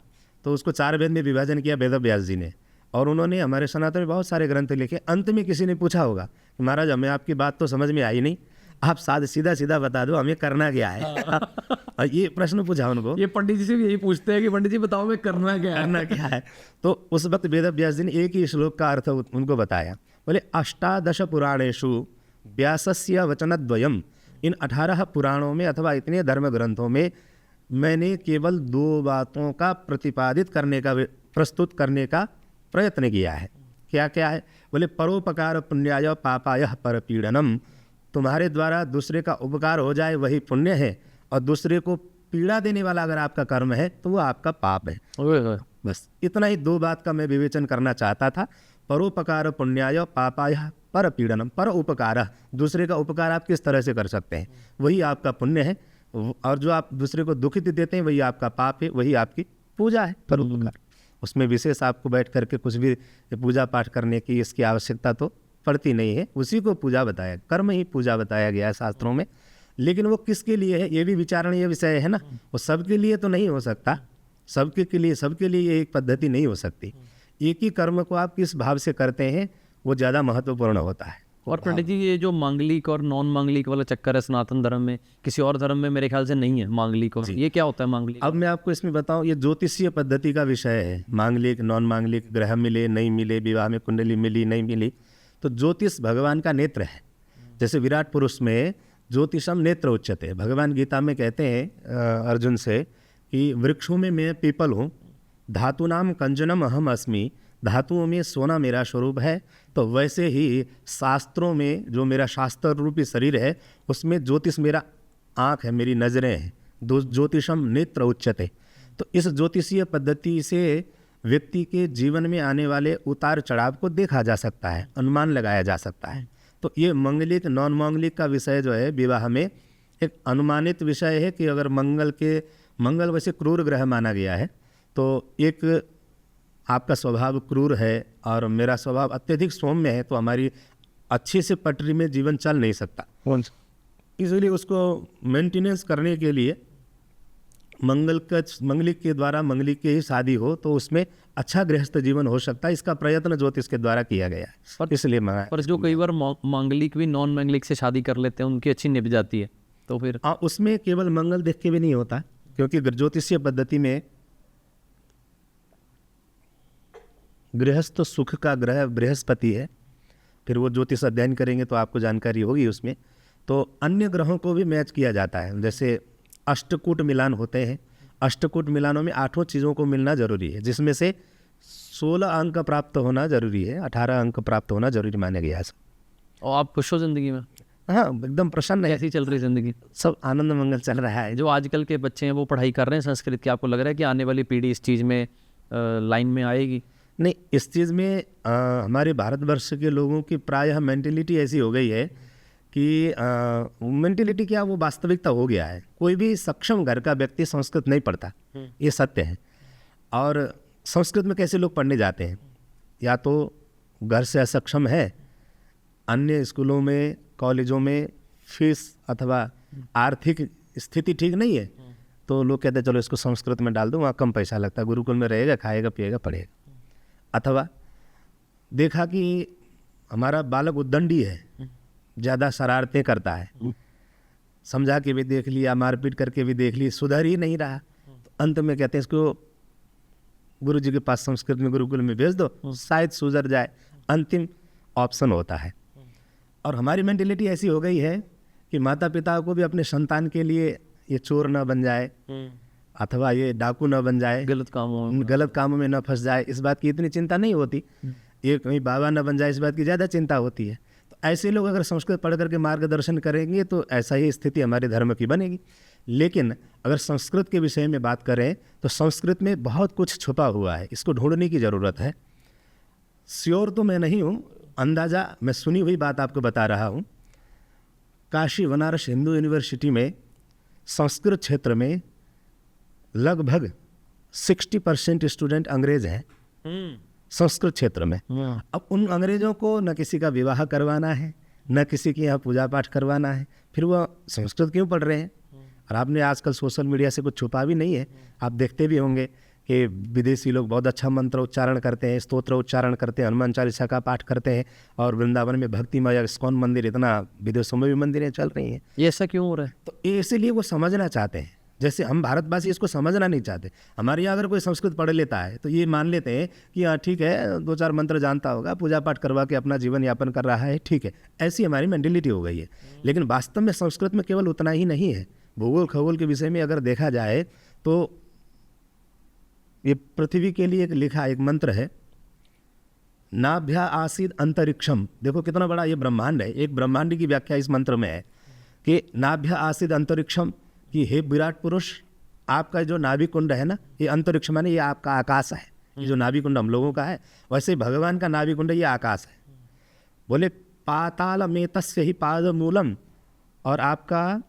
तो उसको 4 वेद में विभाजन किया वेद व्यास जी ने, और उन्होंने हमारे सनातन में बहुत सारे ग्रंथ लिखे। अंत में किसी ने पूछा होगा कि महाराज हमें आपकी बात तो समझ में आई नहीं, आप सीधा बता दो हमें करना क्या है। ये प्रश्न पूछा उनको। ये पंडित जी से भी यही पूछते हैं कि पंडित जी बताओ मैं करना क्या है। तो उस वक्त वेद व्यास जी ने एक ही श्लोक का अर्थ उनको बताया। बोले 18 पुराणेषु व्यासस्य वचनद्वयम्। इन 18 पुराणों में अथवा इतने धर्म ग्रंथों में मैंने केवल 2 बातों का प्रतिपादित करने का, प्रस्तुत करने का प्रयत्न किया है। क्या क्या है? बोले परोपकार पुण्याय पापाय परपीड़नम। तुम्हारे द्वारा दूसरे का उपकार हो जाए वही पुण्य है, और दूसरे को पीड़ा देने वाला अगर आपका कर्म है तो वो आपका पाप है। बस इतना ही 2 बात का मैं विवेचन करना चाहता था। परोपकार पुण्याय पापाय पर पीड़नम। पर उपकार, दूसरे का उपकार आप किस तरह से कर सकते हैं, वही आपका पुण्य है। और जो आप दूसरे को दुखित देते हैं वही आपका पाप है, वही आपकी पूजा है। पर उपकार, उसमें विशेष आपको बैठ करके कुछ भी पूजा पाठ करने की इसकी आवश्यकता तो पड़ती नहीं है। उसी को पूजा बताया, कर्म ही पूजा बताया गया है शास्त्रों में। लेकिन वो किसके लिए है ये भी विचारणीय विषय है ना। वो सबके लिए तो नहीं हो सकता, सबके लिए एक पद्धति नहीं हो सकती। एक ही कर्म को आप किस भाव से करते हैं वो ज़्यादा महत्वपूर्ण होता है। और पंडित जी ये जो मांगलिक और नॉन मांगलिक वाला चक्कर है सनातन धर्म में, किसी और धर्म में मेरे ख्याल से नहीं है मांगलिक। और ये क्या होता है मांगलिक? अब मैं आपको इसमें बताऊं, ये ज्योतिषीय पद्धति का विषय है। मांगलिक नॉन मांगलिक, ग्रह मिले नहीं मिले, विवाह में कुंडली मिली नहीं मिली, तो ज्योतिष भगवान का नेत्र है। जैसे विराट पुरुष में ज्योतिषम नेत्र उच्यते। भगवान गीता में कहते हैं अर्जुन से कि वृक्षों में मैं पीपल हूँ, धातु नाम कंजनम अहम अस्मि, धातुओं में सोना मेरा स्वरूप है। तो वैसे ही शास्त्रों में जो मेरा शास्त्र रूपी शरीर है उसमें ज्योतिष मेरा आँख है, मेरी नज़रें हैं। ज्योतिषम नेत्र उच्यते। तो इस ज्योतिषीय पद्धति से व्यक्ति के जीवन में आने वाले उतार चढ़ाव को देखा जा सकता है, अनुमान लगाया जा सकता है। तो ये मांगलिक नॉन मांगलिक का विषय जो है विवाह में एक अनुमानित विषय है कि अगर मंगल वैसे क्रूर ग्रह माना गया है, तो एक आपका स्वभाव क्रूर है और मेरा स्वभाव अत्यधिक सौम्य है, तो हमारी अच्छी से पटरी में जीवन चल नहीं सकता। इसलिए उसको मेंटेनेंस करने के लिए मंगलिक के द्वारा मंगलिक की ही शादी हो तो उसमें अच्छा गृहस्थ जीवन हो सकता है। इसका प्रयत्न ज्योतिष के द्वारा किया गया है, इसलिए पर जो कई बार मांगलिक भी नॉन मांगलिक से शादी कर लेते हैं उनकी अच्छी निभ जाती है, तो फिर उसमें केवल मंगल देख के भी नहीं होता, क्योंकि ज्योतिषीय पद्धति में गृहस्थ सुख का ग्रह बृहस्पति है। फिर वो ज्योतिष अध्ययन करेंगे तो आपको जानकारी होगी उसमें। तो अन्य ग्रहों को भी मैच किया जाता है, जैसे अष्टकूट मिलान होते हैं। अष्टकूट मिलानों में 8 चीज़ों को मिलना जरूरी है, जिसमें से 16 अंक प्राप्त होना जरूरी है, 18 अंक प्राप्त होना जरूरी माना गया है। और आप खुश हो जिंदगी में? हाँ, एकदम प्रसन्न है। कैसी चल रही जिंदगी? सब आनंद मंगल चल रहा है। जो आजकल के बच्चे हैं वो पढ़ाई कर रहे हैं संस्कृत की, आपको लग रहा है कि आने वाली पीढ़ी इस चीज़ में लाइन में आएगी? नहीं, इस चीज़ में हमारे भारतवर्ष के लोगों की प्रायः मेंटेलिटी ऐसी हो गई है कि मेंटेलिटी क्या, वो वास्तविकता हो गया है। कोई भी सक्षम घर का व्यक्ति संस्कृत नहीं पढ़ता, ये सत्य है। और संस्कृत में कैसे लोग पढ़ने जाते हैं, या तो घर से असक्षम है, अन्य स्कूलों में कॉलेजों में फीस अथवा आर्थिक स्थिति ठीक नहीं है, तो लोग कहते हैं चलो इसको संस्कृत में डाल दो, वहाँ कम पैसा लगता है, गुरुकुल में रहेगा, खाएगा पिएगा पढ़ेगा। अथवा देखा कि हमारा बालक उद्दंडी है, ज़्यादा शरारतें करता है, समझा के भी देख लिया, मारपीट करके भी देख ली, सुधर ही नहीं रहा, तो अंत में कहते हैं इसको गुरु जी के पास संस्कृत में गुरुकुल में भेज दो, शायद सुधर जाए, अंतिम ऑप्शन होता है। और हमारी मेंटेलिटी ऐसी हो गई है कि माता पिता को भी अपने संतान के लिए ये चोर न बन जाए अथवा ये डाकू न बन जाए, गलत कामों में न फंस जाए, इस बात की इतनी चिंता नहीं होती। ये कहीं बाबा न बन जाए, इस बात की ज़्यादा चिंता होती है। तो ऐसे लोग अगर संस्कृत पढ़ करके मार्गदर्शन करेंगे तो ऐसा ही स्थिति हमारे धर्म की बनेगी। लेकिन अगर संस्कृत के विषय में बात करें तो संस्कृत में बहुत कुछ छुपा हुआ है, इसको ढूंढने की ज़रूरत है। श्योर तो मैं नहीं हूँ, अंदाज़ा मैं सुनी हुई बात आपको बता रहा हूँ। काशी बनारस हिंदू यूनिवर्सिटी में संस्कृत क्षेत्र में लगभग 60% स्टूडेंट अंग्रेज हैं संस्कृत क्षेत्र में। अब उन अंग्रेजों को न किसी का विवाह करवाना है, न किसी के यहाँ पूजा पाठ करवाना है, फिर वह संस्कृत क्यों पढ़ रहे हैं? और आपने आजकल सोशल मीडिया से कुछ छुपा भी नहीं है, आप देखते भी होंगे कि विदेशी लोग बहुत अच्छा मंत्र उच्चारण करते हैं, स्तोत्र उच्चारण करते हैं, हनुमान चालीसा का पाठ करते हैं, और वृंदावन में भक्तिमय इस्कॉन मंदिर, इतना विदेशों में भी मंदिरें चल रही हैं। ये ऐसा क्यों हो रहा है? तो इसीलिए वो समझना चाहते हैं, जैसे हम भारतवासी इसको समझना नहीं चाहते। हमारे यहाँ अगर कोई संस्कृत पढ़ लेता है तो ये मान लेते हैं कि हाँ ठीक है, 2-4 मंत्र जानता होगा, पूजा पाठ करवा के अपना जीवन यापन कर रहा है, ठीक है। ऐसी हमारी मेंटेलिटी हो गई है। लेकिन वास्तव में संस्कृत में केवल उतना ही नहीं है। भूगोल खगोल के विषय में अगर देखा जाए तो ये पृथ्वी के लिए एक लिखा एक मंत्र है, नाभ्या आसीद अंतरिक्षम। देखो कितना बड़ा ये ब्रह्मांड है, एक ब्रह्मांड की व्याख्या इस मंत्र में है कि नाभ्या आसीद अंतरिक्षम, कि हे विराट पुरुष, आपका जो नाभि कुंड है ना, ये अंतरिक्ष माने ये आपका आकाश है। ये जो नाभि कुंड हम लोगों का है, वैसे भगवान का नाभि कुंड ये आकाश है। बोले पाताल में तस्य ही पाद मूलम, और आपका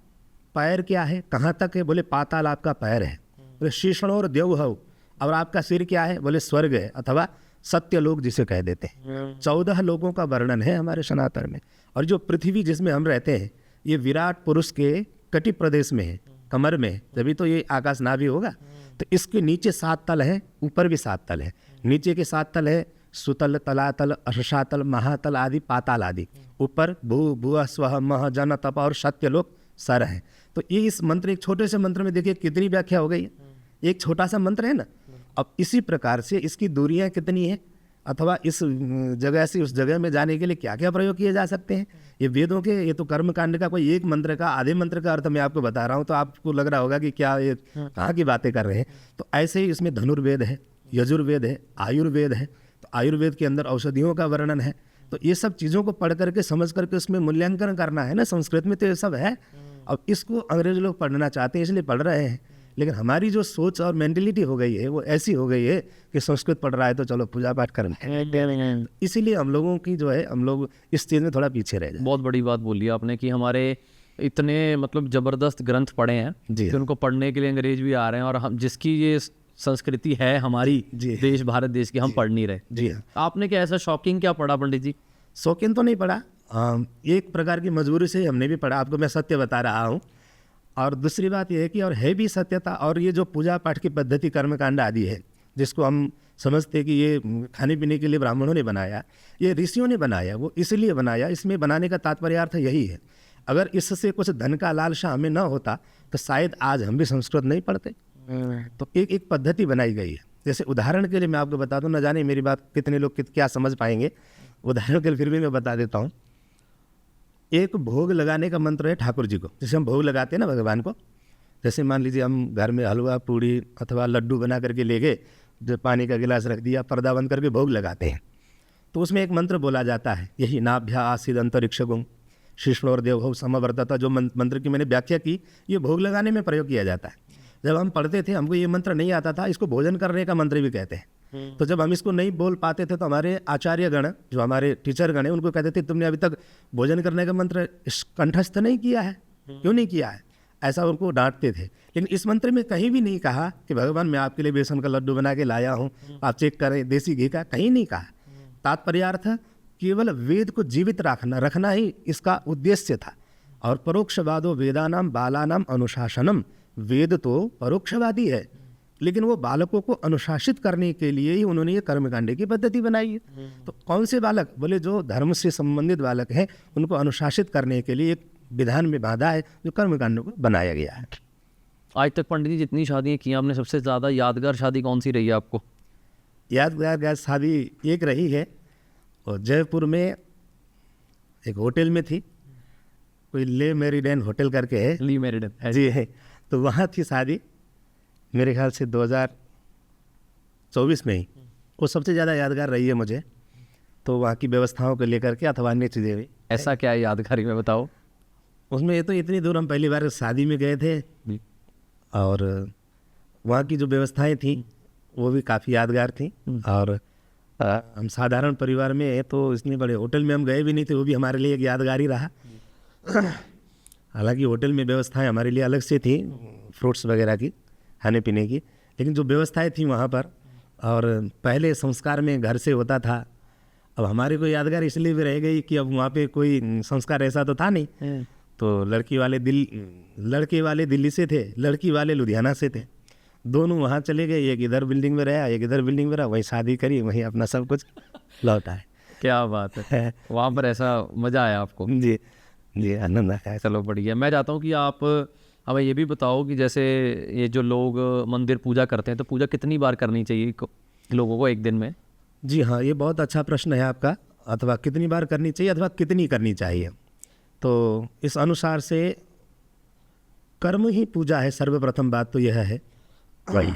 पैर क्या है, कहाँ तक है? बोले पाताल आपका पैर है। बोले शीर्षण और देव हो, और आपका सिर क्या है? बोले स्वर्ग है, अथवा सत्य लोग जिसे कह देते हैं। 14 लोगों का वर्णन है हमारे सनातन में। और जो पृथ्वी जिसमें हम रहते हैं, ये विराट पुरुष के कटी प्रदेश में है, कमर में है, तभी तो ये आकाश नाभि होगा। तो इसके नीचे 7 तल है, ऊपर भी 7 तल है। नीचे के 7 तल है सुतल, तलातल, अशातल, महातल आदि, पाताल आदि। ऊपर भू भुव स्व मह जन तप और सत्य लोग सर हैं। तो ये इस मंत्र, एक छोटे से मंत्र में देखिए कितनी व्याख्या हो गई है। एक छोटा सा मंत्र है ना। अब इसी प्रकार से इसकी दूरियां कितनी है, अथवा इस जगह से उस जगह में जाने के लिए क्या क्या प्रयोग किए जा सकते हैं। ये वेदों के, ये तो कर्म कांड का कोई एक मंत्र का आधे मंत्र का अर्थ मैं आपको बता रहा हूँ, तो आपको लग रहा होगा कि क्या ये कहाँ की बातें कर रहे हैं। तो ऐसे ही इसमें धनुर्वेद है, यजुर्वेद है, आयुर्वेद है। तो आयुर्वेद के अंदर औषधियों का वर्णन है। तो ये सब चीज़ों को पढ़ करके समझ करके उसमें मूल्यांकन करना है ना। संस्कृत में तो ये सब है। अब इसको अंग्रेज लोग पढ़ना चाहते हैं इसलिए पढ़ रहे हैं, लेकिन हमारी जो सोच और मेंटलिटी हो गई है वो ऐसी हो गई है कि संस्कृत पढ़ रहा है तो चलो पूजा पाठ करना है। इसीलिए हम लोगों की जो है, हम लोग इस चीज़ में थोड़ा पीछे रह जाए। बहुत बड़ी बात बोली आपने कि हमारे इतने मतलब ज़बरदस्त ग्रंथ पढ़े हैं जी कि उनको पढ़ने के लिए अंग्रेज भी आ रहे हैं, और हम जिसकी ये संस्कृति है हमारी जी। देश भारत देश की, हम पढ़ नहीं रहे। जी हाँ, आपने क्या ऐसा शॉकिंग क्या पढ़ा पंडित जी? शौकीन तो नहीं पढ़ा, एक प्रकार की मजबूरी से हमने भी पढ़ा, आपको मैं सत्य बता रहा हूँ। और दूसरी बात यह है कि और है भी सत्यता, और ये जो पूजा पाठ की पद्धति कर्मकांड आदि है जिसको हम समझते हैं कि ये खाने पीने के लिए ब्राह्मणों ने बनाया, ये ऋषियों ने बनाया, वो इसलिए बनाया, इसमें बनाने का तात्पर्यार्थ यही है। अगर इससे कुछ धन का लालसा हमें न होता तो शायद आज हम भी संस्कृत नहीं पढ़ते। तो एक एक पद्धति बनाई गई है। जैसे उदाहरण के लिए मैं आपको बता दूं, न जाने मेरी बात कितने लोग क्या समझ पाएंगे, उदाहरण के लिए फिर भी मैं बता देता हूँ। एक भोग लगाने का मंत्र है ठाकुर जी को, जैसे हम भोग लगाते हैं ना भगवान को, जैसे मान लीजिए हम घर में हलवा पूड़ी अथवा लड्डू बना करके ले गए, जो पानी का गिलास रख दिया, पर्दा बंद करके भोग लगाते हैं, तो उसमें एक मंत्र बोला जाता है, यही नाभ्या आसीद अंतरिक्ष गुम शिष्णोर देवभव समवर्तता। जो मंत्र की मैंने व्याख्या की, ये भोग लगाने में प्रयोग किया जाता है। जब हम पढ़ते थे हमको ये मंत्र नहीं आता था, इसको भोजन करने का मंत्र भी कहते हैं। तो जब हम इसको नहीं बोल पाते थे तो हमारे आचार्य गण, जो हमारे टीचर गण हैं, उनको कहते थे तुमने अभी तक भोजन करने का मंत्र कंठस्थ नहीं किया है, क्यों नहीं किया है, ऐसा उनको डांटते थे। लेकिन इस मंत्र में कहीं भी नहीं कहा कि भगवान मैं आपके लिए बेसन का लड्डू बना के लाया हूँ, आप चेक करें, देसी घी का, कहीं नहीं कहा। तात्पर्यार्थ केवल वेद को जीवित रखना ही इसका उद्देश्य था। और परोक्षवादो वेदानाम बालानाम अनुशासनम, वेद तो परोक्षवादी है, लेकिन वो बालकों को अनुशासित करने के लिए ही उन्होंने ये कर्मकांड की पद्धति बनाई है। तो कौन से बालक, बोले जो धर्म से संबंधित बालक हैं, उनको अनुशासित करने के लिए एक विधान में बांधा है जो कर्मकांड को बनाया गया है। आज तक पंडित जी जितनी शादियाँ की आपने, सबसे ज़्यादा यादगार शादी कौन सी रही है आपको? यादगार शादी एक रही है, और जयपुर में एक होटल में थी, कोई ले मेरिडेन होटल करके है, ली मेरिडन जी है, तो वहाँ थी शादी, मेरे ख्याल से 2024 में ही। वो सबसे ज़्यादा यादगार रही है मुझे, तो वहाँ की व्यवस्थाओं को लेकर के अथवा अन्य चीज़ें भी। ऐसा क्या है यादगारी में, बताओ। उसमें ये तो इतनी दूर हम पहली बार शादी में गए थे, और वहाँ की जो व्यवस्थाएं थी वो भी काफ़ी यादगार थी। और हम साधारण परिवार में है, तो इतने बड़े होटल में हम गए भी नहीं थे, वो भी हमारे लिए एक यादगार ही रहा। हालांकि होटल में व्यवस्थाएं हमारे लिए अलग से थी, फ्रूट्स वगैरह की, खाने पीने की, लेकिन जो व्यवस्थाएं थी वहाँ पर, और पहले संस्कार में घर से होता था। अब हमारे को यादगार इसलिए भी रह गई कि अब वहाँ पे कोई संस्कार ऐसा तो था नहीं, तो लड़के वाले दिल्ली से थे, लड़की वाले लुधियाना से थे, दोनों वहाँ चले गए, एक इधर बिल्डिंग में रहा, एक इधर बिल्डिंग में रहा, वहीं शादी करी, वहीं अपना सब कुछ लौटा है। क्या बात है, वहाँ पर ऐसा मज़ा आया आपको? जी जी, आनंद आया। चलो बढ़िया। मैं चाहता हूँ कि आप हमें ये भी बताओ कि जैसे ये जो लोग मंदिर पूजा करते हैं, तो पूजा कितनी बार करनी चाहिए लोगों को एक दिन में? जी हाँ, ये बहुत अच्छा प्रश्न है आपका, अथवा कितनी बार करनी चाहिए अथवा कितनी करनी चाहिए। तो इस अनुसार से कर्म ही पूजा है, सर्वप्रथम बात तो यह है वही।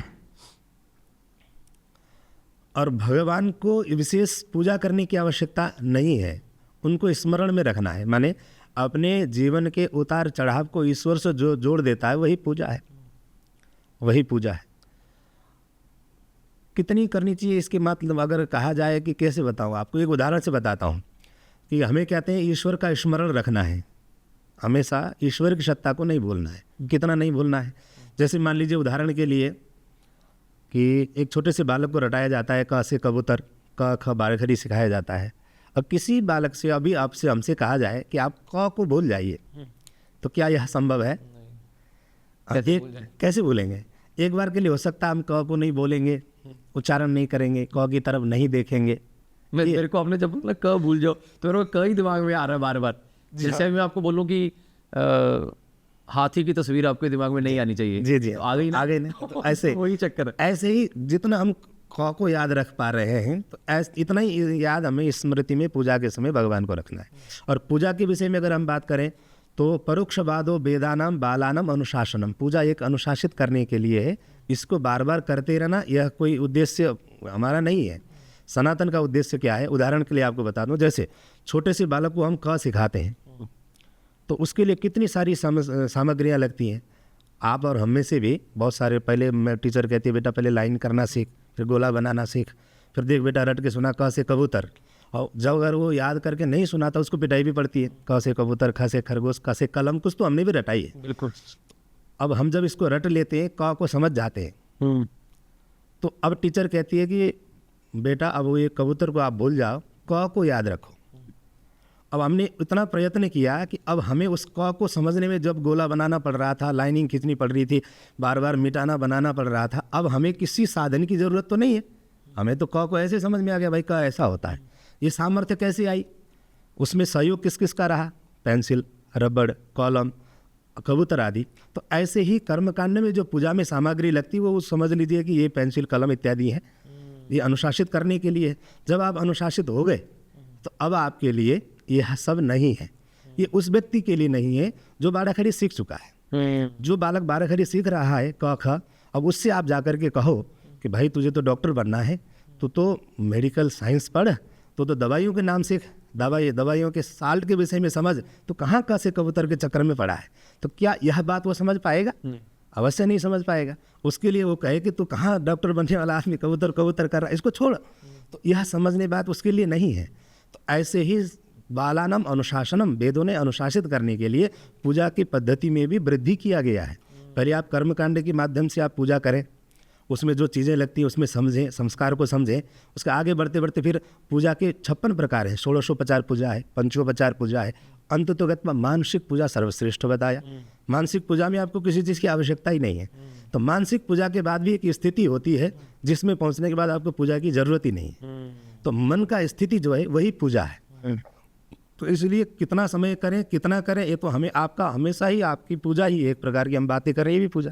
और भगवान को विशेष पूजा करने की आवश्यकता नहीं है, उनको स्मरण में रखना है। माने अपने जीवन के उतार चढ़ाव को ईश्वर से जो जोड़ देता है वही पूजा है, वही पूजा है। कितनी करनी चाहिए इसके मतलब अगर कहा जाए कि कैसे बताऊं आपको, एक उदाहरण से बताता हूं कि हमें कहते हैं ईश्वर का स्मरण रखना है, हमेशा ईश्वर की सत्ता को नहीं भूलना है। कितना नहीं भूलना है? जैसे मान लीजिए उदाहरण के लिए कि एक छोटे से बालक को रटाया जाता है, क से कबूतर, क ख बारखरी सिखाया जाता है। अब किसी बालक से अभी आपसे हमसे कहा जाए कि आप क को भूल जाइए, तो क्या यह संभव है? कैसे भूलेंगे? एक बार के लिए हो सकता है हम क को नहीं बोलेंगे, उच्चारण नहीं करेंगे, क की तरफ नहीं देखेंगे। मेरे को आपने जब बोला क भूल जाओ, तो मेरे को क ही दिमाग में आ रहा है बार बार। जैसे मैं आपको बोलूँ कि हाथी की तस्वीर आपके दिमाग में नहीं आनी चाहिए। जी जी, तो आ गई ना? आ गई ना? तो ऐसे वही चक्कर है। ऐसे ही जितना हम क को याद रख पा रहे हैं, तो इतना ही याद हमें स्मृति में पूजा के समय भगवान को रखना है। और पूजा के विषय में अगर हम बात करें तो परोक्षवादो वेदानाम बालानाम अनुशासनम, पूजा एक अनुशासित करने के लिए है। इसको बार बार करते रहना यह कोई उद्देश्य हमारा नहीं है। सनातन का उद्देश्य क्या है? उदाहरण के लिए आपको बता दूं, जैसे छोटे से बालक को हम क सिखाते हैं, तो उसके लिए कितनी सारी सामग्रियाँ लगती हैं। आप और हम में से भी बहुत सारे, पहले मैं टीचर कहती है बेटा पहले लाइन करना सीख, फिर गोला बनाना सीख, फिर देख बेटा रट के सुना क से कबूतर, और जब अगर वो याद करके नहीं सुना तो उसको पिटाई भी पड़ती है, क से कबूतर, ख से खरगोश, क से कलम, कुछ तो हमने भी रटाई है। बिल्कुल। अब हम जब इसको रट लेते हैं, क को समझ जाते हैं, तो अब टीचर कहती है कि बेटा अब वो ये कबूतर को आप भूल जाओ, क को याद रखो। अब हमने इतना प्रयत्न किया कि अब हमें उस क को समझने में, जब गोला बनाना पड़ रहा था, लाइनिंग खींचनी पड़ रही थी, बार बार मिटाना बनाना पड़ रहा था, अब हमें किसी साधन की ज़रूरत तो नहीं है, हमें तो क को ऐसे समझ में आ गया भाई क ऐसा होता है। ये सामर्थ्य कैसे आई, उसमें सहयोग किस किस का रहा, पेंसिल, रबड़, कॉलम, कबूतर आदि। तो ऐसे ही कर्मकांड में जो पूजा में सामग्री लगती है वो समझ लीजिए कि ये पेंसिल, कलम इत्यादि है, ये अनुशासित करने के लिए। जब आप अनुशासित हो गए तो अब आपके लिए यह सब नहीं है, ये उस व्यक्ति के लिए नहीं है जो बाराखड़ी सीख चुका है। जो बालक बाराखड़ी सीख रहा है क ख, अब उससे आप जाकर के कहो कि भाई तुझे तो डॉक्टर बनना है, तू तो मेडिकल साइंस पढ़, तो दवाइयों के नाम सीख, दवाइयों के साल्ट के विषय में समझ, तो कहाँ का से कबूतर के चक्कर में पड़ा है। तो क्या यह बात वो समझ पाएगा? अवश्य नहीं समझ पाएगा। उसके लिए वो कहे कि तू कहाँ डॉक्टर बनने वाला आदमी कबूतर कबूतर कर रहा है, इसको छोड़, तो यह समझने बात उसके लिए नहीं है। तो ऐसे ही बालानम अनुशासनम, वेदों ने अनुशासित करने के लिए पूजा की पद्धति में भी वृद्धि किया गया है। पहले आप कर्मकांड के माध्यम से आप पूजा करें, उसमें जो चीज़ें लगती हैं उसमें समझें, संस्कार को समझें। उसके आगे बढ़ते बढ़ते फिर पूजा के 56 प्रकार हैं, 16उपचार पूजा है, पंचोपचार पूजा है, अंततोगत मानसिक पूजा सर्वश्रेष्ठ बताया। मानसिक पूजा में आपको किसी चीज़ की आवश्यकता ही नहीं है। तो मानसिक पूजा के बाद भी एक स्थिति होती है जिसमें पहुंचने के बाद आपको पूजा की जरूरत ही नहीं है। तो मन का स्थिति जो है वही पूजा है। तो इसलिए कितना समय करें, कितना करें, ये तो हमें आपका हमेशा ही आपकी पूजा ही, एक प्रकार की हम बातें करें, ये भी पूजा।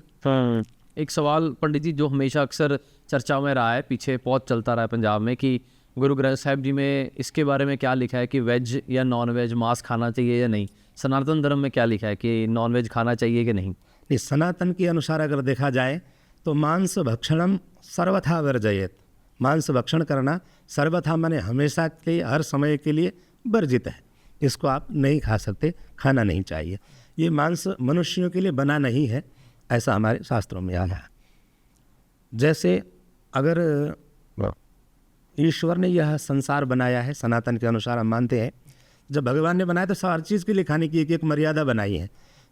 एक सवाल पंडित जी जो हमेशा अक्सर चर्चा में रहा है, पीछे बहुत चलता रहा है पंजाब में, कि गुरु ग्रंथ साहिब जी में इसके बारे में क्या लिखा है कि वेज या नॉन वेज मांस खाना चाहिए या नहीं। सनातन धर्म में क्या लिखा है कि नॉन वेज खाना चाहिए कि नहीं? इस सनातन के अनुसार अगर देखा जाए तो मांस भक्षणम सर्वथा वर्जयेत, मांस भक्षण करना सर्वथा माने हमेशा के लिए, हर समय के लिए वर्जित है। इसको आप नहीं खा सकते, खाना नहीं चाहिए। ये मांस मनुष्यों के लिए बना नहीं है, ऐसा हमारे शास्त्रों में आया है। जैसे अगर ईश्वर ने यह संसार बनाया है, सनातन के अनुसार हम मानते हैं, जब भगवान ने बनाया तो हर चीज़ के लिए खाने की एक मर्यादा बनाई है।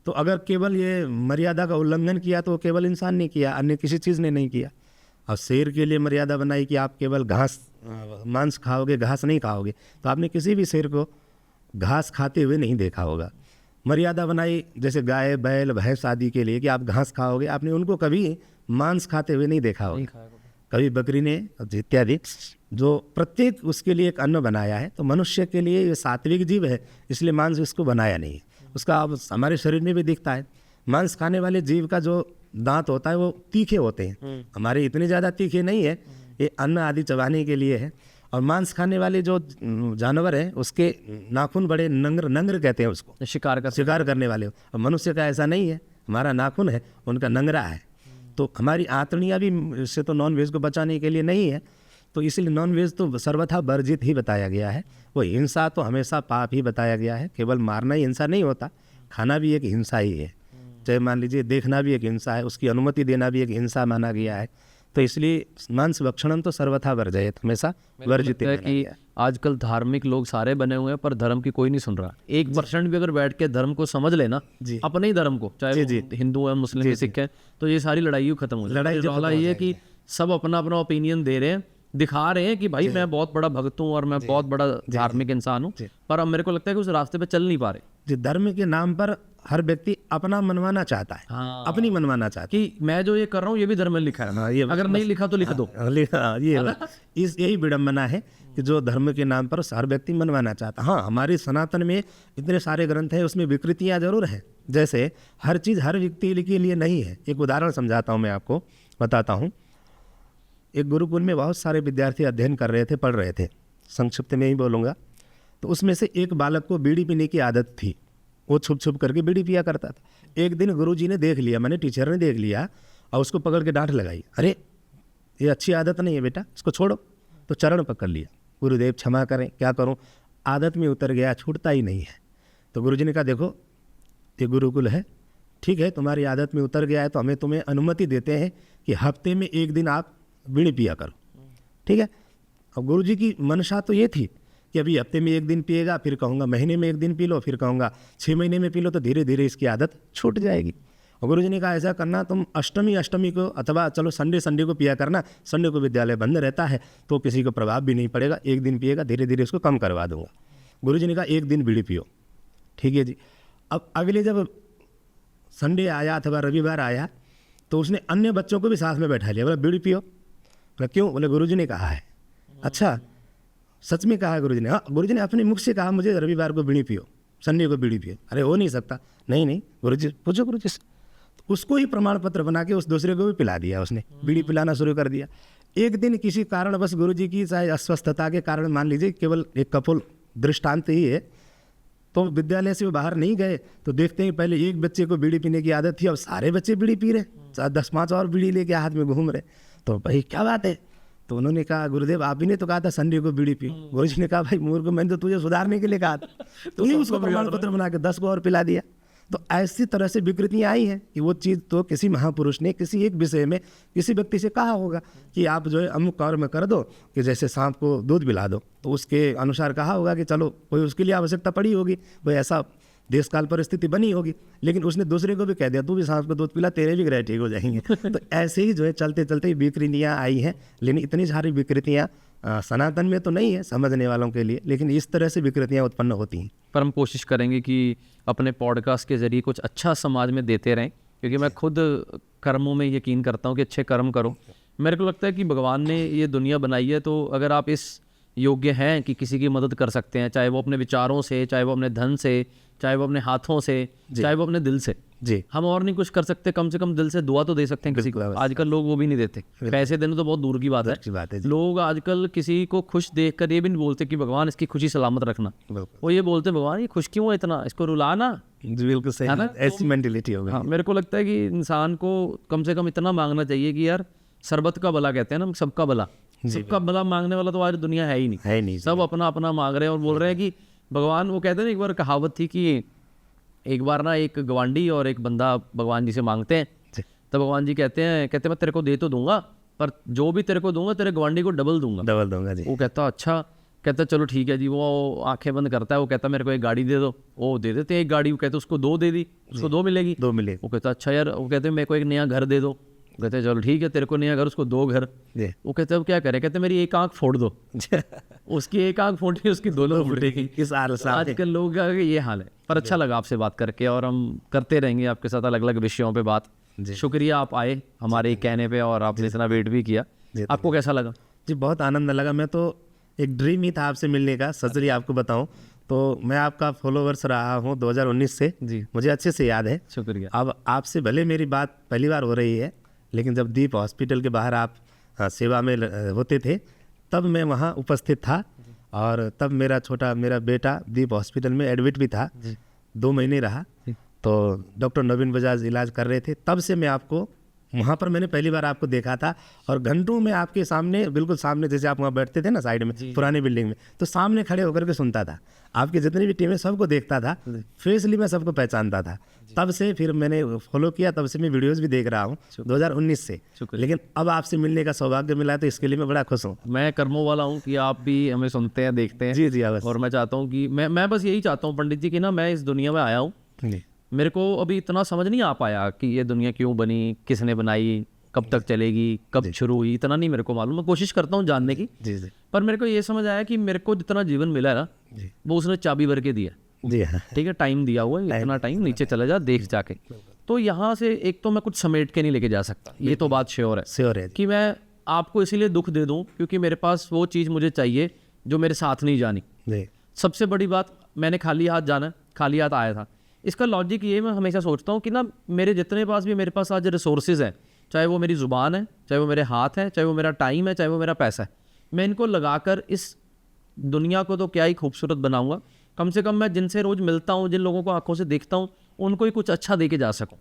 तो अगर केवल ये मर्यादा का उल्लंघन किया तो केवल इंसान ने किया, अन्य किसी चीज़ ने नहीं किया। और शेर के लिए मर्यादा बनाई कि आप केवल घास मांस खाओगे, घास नहीं खाओगे, तो आपने किसी भी शेर को घास खाते हुए नहीं देखा होगा। मर्यादा बनाई जैसे गाय, बैल, भैंस आदि के लिए कि आप घास खाओगे, आपने उनको कभी मांस खाते हुए नहीं देखा होगा। कभी बकरी ने इत्यादि, जो प्रत्येक उसके लिए एक अन्न बनाया है। तो मनुष्य के लिए ये सात्विक जीव है, इसलिए मांस इसको बनाया नहीं है। उसका अब हमारे शरीर में भी दिखता है। मांस खाने वाले जीव का जो दांत होता है वो तीखे होते हैं, हमारे इतने ज़्यादा तीखे नहीं है, ये अन्न आदि चबाने के लिए है। और मांस खाने वाले जो जानवर हैं उसके नाखून बड़े नंगर कहते हैं उसको, शिकार करने वाले। और मनुष्य का ऐसा नहीं है, हमारा नाखून है, उनका नंगरा है। तो हमारी आंतड़ियाँ भी इससे तो नॉन वेज को बचाने के लिए नहीं है। तो इसलिए नॉन वेज तो सर्वथा वर्जित ही बताया गया है। वो हिंसा तो हमेशा पाप ही बताया गया है। केवल मारना ही हिंसा नहीं होता, खाना भी एक हिंसा ही है। चाहे मान लीजिए देखना भी एक हिंसा है, उसकी अनुमति देना भी एक हिंसा माना गया है। तो इसलिए मांस भक्षणम तो सर्वथा वर्जयेत, हमेशा वर्जित है कि आजकल धार्मिक लोग सारे बने हुए हैं पर धर्म की कोई नहीं सुन रहा। 1% भी अगर बैठ के धर्म को समझ लेना, अपने ही धर्म को, चाहे हिंदू है, मुस्लिम है, सिख है, तो ये सारी लड़ाई खत्म हो जाएगी। लड़ाई ये है कि सब अपना अपना ओपिनियन दे रहे हैं, दिखा रहे हैं कि भाई मैं बहुत बड़ा भक्त हूँ और मैं बहुत बड़ा धार्मिक इंसान हूँ, पर अब मेरे को लगता है कि उस रास्ते पे चल नहीं पा रहे। धर्म के नाम पर हर व्यक्ति अपना मनवाना चाहता है। हाँ। अपनी मनवाना चाहता है कि मैं जो ये कर रहा हूँ ये भी धर्म में लिखा है। ये अगर नहीं लिखा तो लिख दो। यही विडम्बना है कि जो धर्म के नाम पर हर व्यक्ति मनवाना चाहता है। हाँ, हमारे सनातन में इतने सारे ग्रंथ हैं, उसमें विकृतियाँ जरूर हैं। जैसे हर चीज़ हर व्यक्ति के लिए नहीं है। एक उदाहरण समझाता हूँ, मैं आपको बताता हूँ। एक गुरुकुल में बहुत सारे विद्यार्थी अध्ययन कर रहे थे, पढ़ रहे थे, संक्षिप्त में ही बोलूँगा। तो उसमें से एक बालक को बीड़ी पीने की आदत थी, वो छुप छुप करके बीड़ी पिया करता था। एक दिन गुरुजी ने देख लिया, मैंने टीचर ने देख लिया और उसको पकड़ के डांट लगाई, अरे ये अच्छी आदत नहीं है बेटा, इसको छोड़ो। तो चरण पकड़ लिया, गुरुदेव क्षमा करें, क्या करूं, आदत में उतर गया, छूटता ही नहीं है। तो गुरुजी ने कहा देखो ये गुरुकुल है, ठीक है तुम्हारी आदत में उतर गया है तो हमें तुम्हें अनुमति देते हैं कि हफ्ते में एक दिन आप बीड़ी पिया करो, ठीक है। अब गुरुजी की मंशा तो ये थी कि अभी हफ्ते में एक दिन पिएगा, फिर कहूँगा महीने में एक दिन पी लो, फिर कहूँगा 6 महीने में पी लो, तो धीरे धीरे इसकी आदत छूट जाएगी। और गुरुजी ने कहा ऐसा करना तुम अष्टमी को अथवा चलो संडे को पिया करना, संडे को विद्यालय बंद रहता है तो किसी को प्रभाव भी नहीं पड़ेगा, एक दिन पिएगा, धीरे धीरे इसको कम करवा दूंगा। गुरुजी ने कहा एक दिन बीड़ी पियो, ठीक है जी। अब अगले जब संडे आया अथवा रविवार आया तो उसने अन्य बच्चों को भी साथ में बैठा लिया, बोला बीड़ी पियो। बोला क्यों? बोले गुरुजी ने कहा है। अच्छा सच में कहा है गुरुजी ने? हाँ, गुरुजी ने अपने मुख से कहा मुझे रविवार को बीड़ी पियो, संडे को बीड़ी पियो। अरे हो नहीं सकता। नहीं गुरुजी पूछो गुरुजी से। तो उसको ही प्रमाण पत्र बना के उस दूसरे को भी पिला दिया, उसने बीड़ी पिलाना शुरू कर दिया। एक दिन किसी कारण बस गुरुजी की चाहे अस्वस्थता के कारण मान लीजिए, केवल एक कपोल दृष्टांत ही है, तो विद्यालय से वो बाहर नहीं गए तो देखते हैं पहले एक बच्चे को बीड़ी पीने की आदत थी, अब सारे बच्चे बीड़ी पी रहे, 10-5 और बीड़ी लेके हाथ में घूम रहे। तो भाई क्या बात है? तो उन्होंने कहा गुरुदेव आप ही ने तो कहा था संडे को बीड़ी पी। गुरुजी ने कहा भाई मूर्ख, मैंने तो तुझे सुधारने के लिए कहा था, तूने उसको प्रमाण पत्र बना के 10 को और पिला दिया। तो ऐसी तरह से विकृतियाँ आई हैं कि वो चीज़ तो किसी महापुरुष ने किसी एक विषय में किसी व्यक्ति से कहा होगा कि आप जो है अमुक कर्म कर दो, कि जैसे सांप को दूध पिला दो, तो उसके अनुसार कहा होगा कि चलो कोई उसके लिए आवश्यकता पड़ी होगी, कोई ऐसा देश काल परिस्थिति बनी होगी, लेकिन उसने दूसरे को भी कह दिया तू भी सांप को दूध पिला, तेरे भी ग्रह ठीक हो जाएंगे। तो ऐसे ही जो है चलते चलते विकृतियाँ आई हैं, लेकिन इतनी सारी विकृतियाँ सनातन में तो नहीं है समझने वालों के लिए, लेकिन इस तरह से विकृतियाँ उत्पन्न होती हैं। पर हम कोशिश करेंगे कि अपने पॉडकास्ट के ज़रिए कुछ अच्छा समाज में देते रहें, क्योंकि मैं खुद कर्मों में यकीन करता हूँ कि अच्छे कर्म करो। मेरे को लगता है कि भगवान ने ये दुनिया बनाई है, तो अगर आप इस योग्य हैं कि किसी की मदद कर सकते हैं, चाहे वो अपने विचारों से, चाहे वो अपने धन से, चाहे वो अपने हाथों से, चाहे वो अपने दिल से, जी हम और नहीं कुछ कर सकते, कम से कम दिल से दुआ तो दे सकते हैं किसी को। आजकल लोग वो भी नहीं देते, पैसे देना तो बहुत दूर की बात है। लोग आजकल किसी को खुश देखकर ये भी नहीं बोलते कि भगवान इसकी खुशी सलामत रखना, वो ये बोलते भगवान ये खुश क्यों है इतना, इसको रुलाना। बिल्कुल सही है ना, ऐसी मेंटेलिटी हो गई। हाँ, मेरे को लगता है कि इंसान को कम से कम इतना मांगना चाहिए कि यार सरबत का भला कहते हैं ना, सबका भला, सबका भला मांगने वाला तो आज दुनिया है ही नहीं, सब अपना अपना मांग रहे हैं और बोल रहे हैं कि भगवान, वो कहते हैं एक बार कहावत थी कि एक बार ना एक गवांडी और एक बंदा भगवान जी से मांगते हैं, तो भगवान जी कहते हैं मैं तेरे को दे तो दूंगा, पर जो भी तेरे को दूंगा तेरे गवांडी को डबल दूंगा जी। वो कहता अच्छा, कहता चलो ठीक है जी। वो आंखें बंद करता है, वो कहता मेरे को एक गाड़ी दे दो, वो दे देते हैं एक गाड़ी, वो कहते उसको 2 दे दी, उसको 2 मिलेगी। वो कहता अच्छा यार, वो कहते मेरे को एक नया घर दे दो, कहते चलो ठीक है तेरे को नया घर, उसको 2 घर। वो कहते अब क्या करे, कहते मेरी एक आंख फोड़ दो। उसकी एक आंख फोड़ी, उसकी दोनों फूटेगी। आजकल लोगों का ये हाल है। पर अच्छा लगा आपसे बात करके, और हम करते रहेंगे आपके साथ अलग अलग विषयों पे बात। शुक्रिया आप आए हमारे कहने पे, और आपने इतना वेट भी किया। आपको कैसा लगा? जी बहुत आनंद लगा। मैं तो एक ड्रीम ही था आपसे मिलने का, सचली आपको बताऊं तो मैं आपका फॉलोवर्स रहा हूं 2019 से जी, मुझे अच्छे से याद है। शुक्रिया। अब आपसे भले मेरी बात पहली बार हो रही है, लेकिन जब दीप हॉस्पिटल के बाहर आप सेवा में होते थे तब मैं वहाँ उपस्थित था, और तब मेरा बेटा दीप हॉस्पिटल में एडमिट भी था, 2 महीने रहा। तो डॉक्टर नवीन बजाज इलाज कर रहे थे, तब से मैं आपको वहाँ पर मैंने पहली बार आपको देखा था, और घंटों में आपके सामने, बिल्कुल सामने, जैसे आप वहाँ बैठते थे ना साइड में पुरानी बिल्डिंग में, तो सामने खड़े होकर के सुनता था। आपकी जितनी भी टीमें सबको देखता था, फेसली मैं सबको पहचानता था। तब से फिर मैंने फॉलो किया, तब से मैं वीडियोस भी देख रहा हूँ 2019 से। लेकिन अब आपसे मिलने का सौभाग्य मिला, तो इसके लिए मैं बड़ा खुश हूँ। मैं कर्मों वाला हूँ कि आप भी हमें सुनते हैं, देखते हैं। जी और मैं चाहता हूँ कि मैं बस यही चाहता हूँ पंडित जी कि ना, मैं इस दुनिया में आया हूँ, मेरे को अभी इतना समझ नहीं आ पाया कि ये दुनिया क्यों बनी, किसने बनाई, कब तक चलेगी, कब शुरू हुई, इतना नहीं मेरे को मालूम। मैं कोशिश करता हूँ जानने की। पर मेरे को ये समझ आया कि मेरे को जितना जीवन मिला है ना, वो उसने चाबी भर के दिया। जी हाँ, ठीक है, टाइम दिया हुआ है, इतना टाइम, नीचे चला जा, देख जाके। तो यहाँ से एक तो मैं कुछ समेट के नहीं लेके जा सकता, ये तो बात श्योर है कि मैं आपको इसीलिए दुख दे दूँ क्योंकि मेरे पास वो चीज़ मुझे चाहिए जो मेरे साथ नहीं जानी। सबसे बड़ी बात, मैंने खाली हाथ जाना, खाली हाथ आया था। इसका लॉजिक ये मैं हमेशा सोचता हूँ कि ना, मेरे जितने पास भी मेरे पास आज रिसोर्सेज हैं, चाहे वो मेरी ज़ुबान है, चाहे वो मेरे हाथ हैं, चाहे वो मेरा टाइम है, चाहे वो मेरा पैसा है, मैं इनको लगाकर इस दुनिया को तो क्या ही खूबसूरत बनाऊंगा। कम से कम मैं जिनसे रोज़ मिलता हूँ, जिन लोगों को आंखों से देखता हूँ, उनको ही कुछ अच्छा दे के जा सकूँ,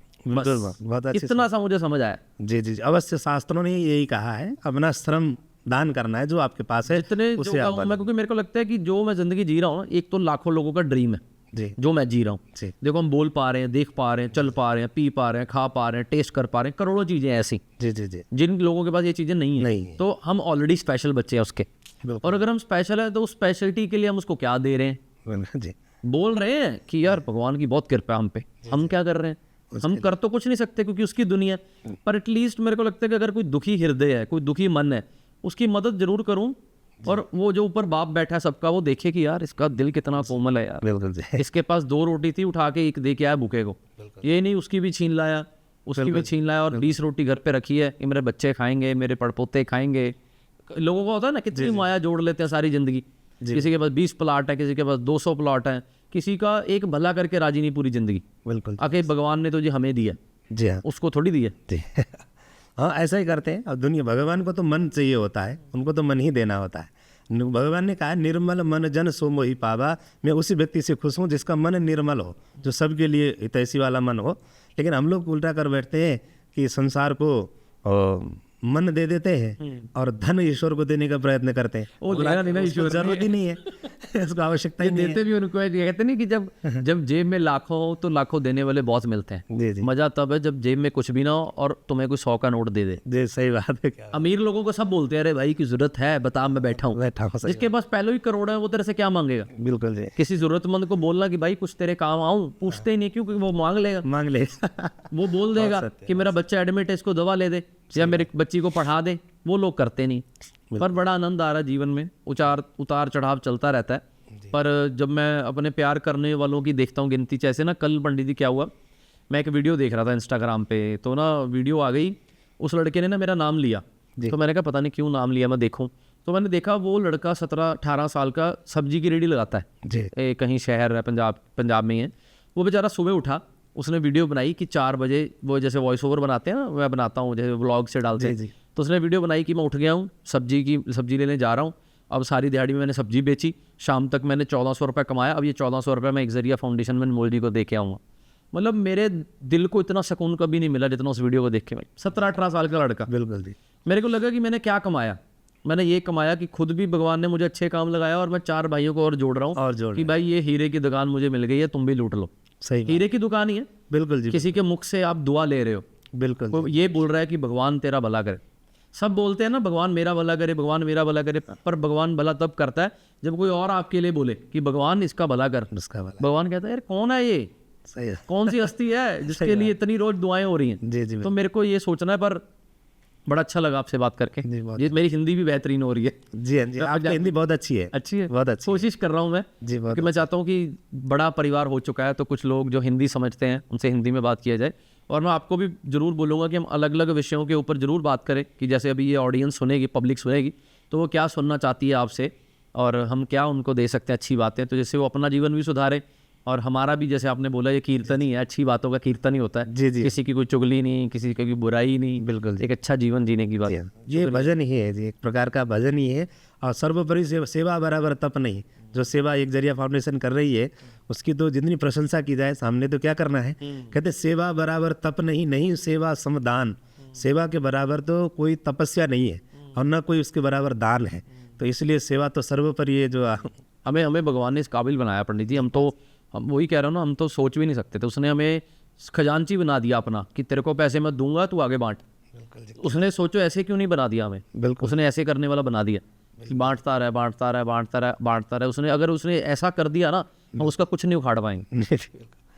इतना सा मुझे समझ आया। जी, अवश्य शास्त्रों ने यही कहा है, अपना श्रम दान करना है जो आपके पास है, जितने जो मैं, क्योंकि मेरे को लगता है कि जो मैं ज़िंदगी जी रहा हूँ, एक तो लाखों लोगों का ड्रीम है जी जो मैं जी रहा हूँ। जी देखो हम बोल पा रहे हैं, देख पा रहे हैं, चल पा रहे हैं, पी पा रहे हैं, खा पा रहे हैं, टेस्ट कर पा रहे हैं, करोड़ों चीज़ें ऐसी जी जी जी जिन लोगों के पास ये चीज़ें नहीं नहीं है। है। तो हम ऑलरेडी स्पेशल बच्चे हैं उसके। बिल्कुल। और अगर हम स्पेशल है तो उस स्पेशलिटी के लिए हम उसको क्या दे रहे हैं? जी बोल रहे हैं कि यार भगवान की बहुत कृपा है हम पे, हम क्या कर रहे हैं? हम कर तो कुछ नहीं सकते क्योंकि उसकी दुनिया। पर एटलीस्ट मेरे को लगता है कि अगर कोई दुखी हृदय है, कोई दुखी मन है, उसकी मदद जरूर करूं। और वो जो ऊपर बाप बैठा है सबका, वो देखे कि यार इसका दिल कितना कोमल है यार, बिल्कुल जी इसके पास 2 रोटी थी, उठा के एक दे के आया भूखे को। ये नहीं उसकी भी छीन लाया, उसकी भी छीन लाया, और 20 रोटी घर पे रखी है कि मेरे बच्चे खाएंगे, मेरे पड़पोते खाएंगे। लोगों को होता है ना, कितनी माया जोड़ लेते हैं सारी जिंदगी। किसी के पास 20 प्लॉट है, किसी के पास 200 प्लॉट है, किसी का एक भला करके राजी नहीं पूरी जिंदगी। बिल्कुल आके भगवान ने तो जी हमें दिया, जी हाँ उसको थोड़ी दिया। जी हाँ ऐसा ही करते हैं। और दुनिया भगवान को तो मन चाहिए होता है, उनको तो मन ही देना होता है। भगवान ने कहा निर्मल मन जन सो मोहि पावा। मैं उसी व्यक्ति से खुश हूँ जिसका मन निर्मल हो, जो सबके लिए हितैषी वाला मन हो। लेकिन हम लोग उल्टा कर बैठते हैं कि संसार को मन दे देते हैं और धन ईश्वर को देने का प्रयत्न करते हैं। वो लेना नहीं ना, उसको ईश्वर जरूरत ही नहीं है उसको आवश्यकता ही नहीं है। देते भी उनको है। कहते नहीं कि जब जेब में लाखों हो तो लाखों देने वाले बहुत मिलते हैं। जी जी मजा तब है जब जेब में कुछ भी ना हो और तुम्हें कोई 100 का नोट दे दे। जी सही बात है। क्या अमीर लोगों को सब बोलते हैं अरे भाई की जरूरत है, बता मैं बैठा हूँ। बैठा हूँ, सही जिसके पास पहले ही करोड़ है वो तेरे से क्या मांगेगा? बिल्कुल जी किसी जरूरतमंद को बोलना कि भाई कुछ तेरे काम आऊं, पूछते ही नहीं, क्योंकि वो मांग लेगा। मांग ले वो बोल देगा कि मेरा बच्चा एडमिट है, इसको दवा ले दे, या मेरे बच्ची को पढ़ा दे। वो लोग करते नहीं। पर बड़ा आनंद आ रहा है जीवन में, उतार चढ़ाव चलता रहता है। पर जब मैं अपने प्यार करने वालों की देखता हूँ गिनती, जैसे ना कल पंडित जी क्या हुआ, मैं एक वीडियो देख रहा था इंस्टाग्राम पे, तो ना वीडियो आ गई, उस लड़के ने ना मेरा नाम लिया। तो मैंने कहा पता नहीं क्यों नाम लिया, मैं देखूँ। तो मैंने देखा वो लड़का 17-18 साल का सब्जी की रेडी लगाता है जी कहीं शहर है, पंजाब में ही है। वो बेचारा सुबह उठा, उसने वीडियो बनाई कि 4 बजे, वो जैसे वॉइस ओवर बनाते हैं ना, मैं बनाता हूँ जैसे व्लॉग से डालते हैं, तो उसने वीडियो बनाई कि मैं उठ गया हूँ, सब्जी लेने जा रहा हूँ, अब सारी दिहाड़ी में मैंने सब्जी बेची, शाम तक मैंने 1400 रुपये कमाया, अब ये 1400 रुपये मैं एक जरिया फाउंडेशन में अनमोल जी को दे के आऊँगा। मतलब मेरे दिल को इतना सुकून कभी नहीं मिला जितना उस वीडियो को देख के। भाई 17-18 साल का लड़का, बिल्कुल जी मेरे को लगा कि मैंने क्या कमाया। मैंने ये कमाया कि खुद भी भगवान ने मुझे अच्छे काम लगाया, और मैं 4 भाइयों को और जोड़ रहा हूँ और जोड़ कि भाई ये हीरे की दुकान मुझे मिल गई है, तुम भी लूट लो। सही बात। हीरे की दुकान ही है, बिल्कुल जी किसी के मुख से आप दुआ ले रहे हो, बिल्कुल वो ये बोल रहा है कि भगवान तेरा भला करे। सब बोलते हैं ना भगवान मेरा भला करे, भगवान मेरा भला करे, पर भगवान भला तब करता है जब कोई और आपके लिए बोले कि भगवान इसका भला कर। उसका वाला भगवान कहता है यार कौन है ये, सही है। कौन सी हस्ती है जिसके लिए इतनी रोज दुआएं हो रही हैं। जी जी तो मेरे को ये सोचना है। पर बड़ा अच्छा लगा आपसे बात करके। जी, बहुत ये मेरी हिंदी भी बेहतरीन हो रही है। जी हाँ जी, आपकी हिंदी बहुत अच्छी है। अच्छी है, बहुत अच्छी कोशिश कर रहा हूँ मैं जी बहुत कि मैं चाहता हूँ कि बड़ा परिवार हो चुका है, तो कुछ लोग जो हिंदी समझते हैं उनसे हिंदी में बात किया जाए। और मैं आपको भी जरूर बोलूँगा कि हम अलग अलग विषयों के ऊपर जरूर बात करें, कि जैसे अभी ये ऑडियंस सुनेगी, पब्लिक सुनेगी, तो वो क्या सुनना चाहती है आपसे, और हम क्या उनको दे सकते हैं अच्छी बातें, तो जैसे वो अपना जीवन भी सुधारे। और हमारा भी, जैसे आपने बोला, ये कीर्तन ही है, अच्छी बातों का कीर्तन ही होता है। जी जी किसी की कोई चुगली नहीं, किसी की कोई बुराई नहीं, बिल्कुल एक अच्छा जीवन जीने की बात। ये भजन ही है जी, एक प्रकार का भजन ही है। और सर्वोपरि सेवा बराबर तप नहीं। जो सेवा एक जरिया फाउंडेशन कर रही है उसकी तो जितनी प्रशंसा की जाए, सामने तो क्या करना है। कहते सेवा बराबर तप नहीं, नहीं सेवा समदान। सेवा के बराबर तो कोई तपस्या नहीं है और न कोई उसके बराबर दान है। तो इसलिए सेवा तो सर्वोपरि है। जो हमें भगवान ने इस काबिल बनाया पंडित जी। हम वही कह रहे हो ना, हम तो सोच भी नहीं सकते थे। उसने हमें खजांची बना दिया अपना, कि तेरे को पैसे मैं दूंगा, तू आगे बांट। उसने सोचो ऐसे क्यों नहीं बना दिया हमें, बिल्कुल उसने ऐसे करने वाला बना दिया कि बांटता रहे। उसने अगर उसने ऐसा कर दिया ना, हम उसका कुछ नहीं उखाड़ पाएंगे।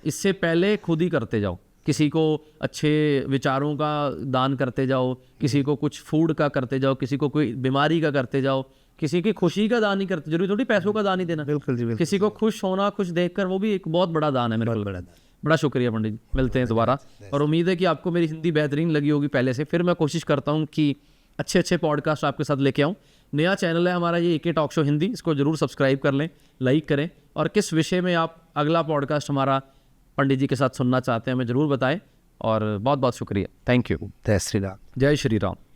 इससे पहले खुद ही करते जाओ, किसी को अच्छे विचारों का दान करते जाओ, किसी को कुछ फूड का करते जाओ, किसी को कोई बीमारी का करते जाओ, किसी की खुशी का दान ही करते। जरूरी थोड़ी पैसों का दान ही देना। बिल्कुल जी बिल्कुल। किसी को खुश होना, खुश देखकर, वो भी एक बहुत बड़ा दान है मेरे को। बड़ा शुक्रिया पंडित जी, मिलते हैं दोबारा। और उम्मीद है कि आपको मेरी हिंदी बेहतरीन लगी होगी पहले से। फिर मैं कोशिश करता हूँ कि अच्छे पॉडकास्ट आपके साथ लेके आऊँ। नया चैनल है हमारा ये AK टॉक शो हिंदी, इसको जरूर सब्सक्राइब कर लें, लाइक करें। और किस विषय में आप अगला पॉडकास्ट हमारा पंडित जी के साथ सुनना चाहते हैं, हमें ज़रूर बताएं। और बहुत बहुत शुक्रिया, थैंक यू। जय श्री राम। जय श्री राम।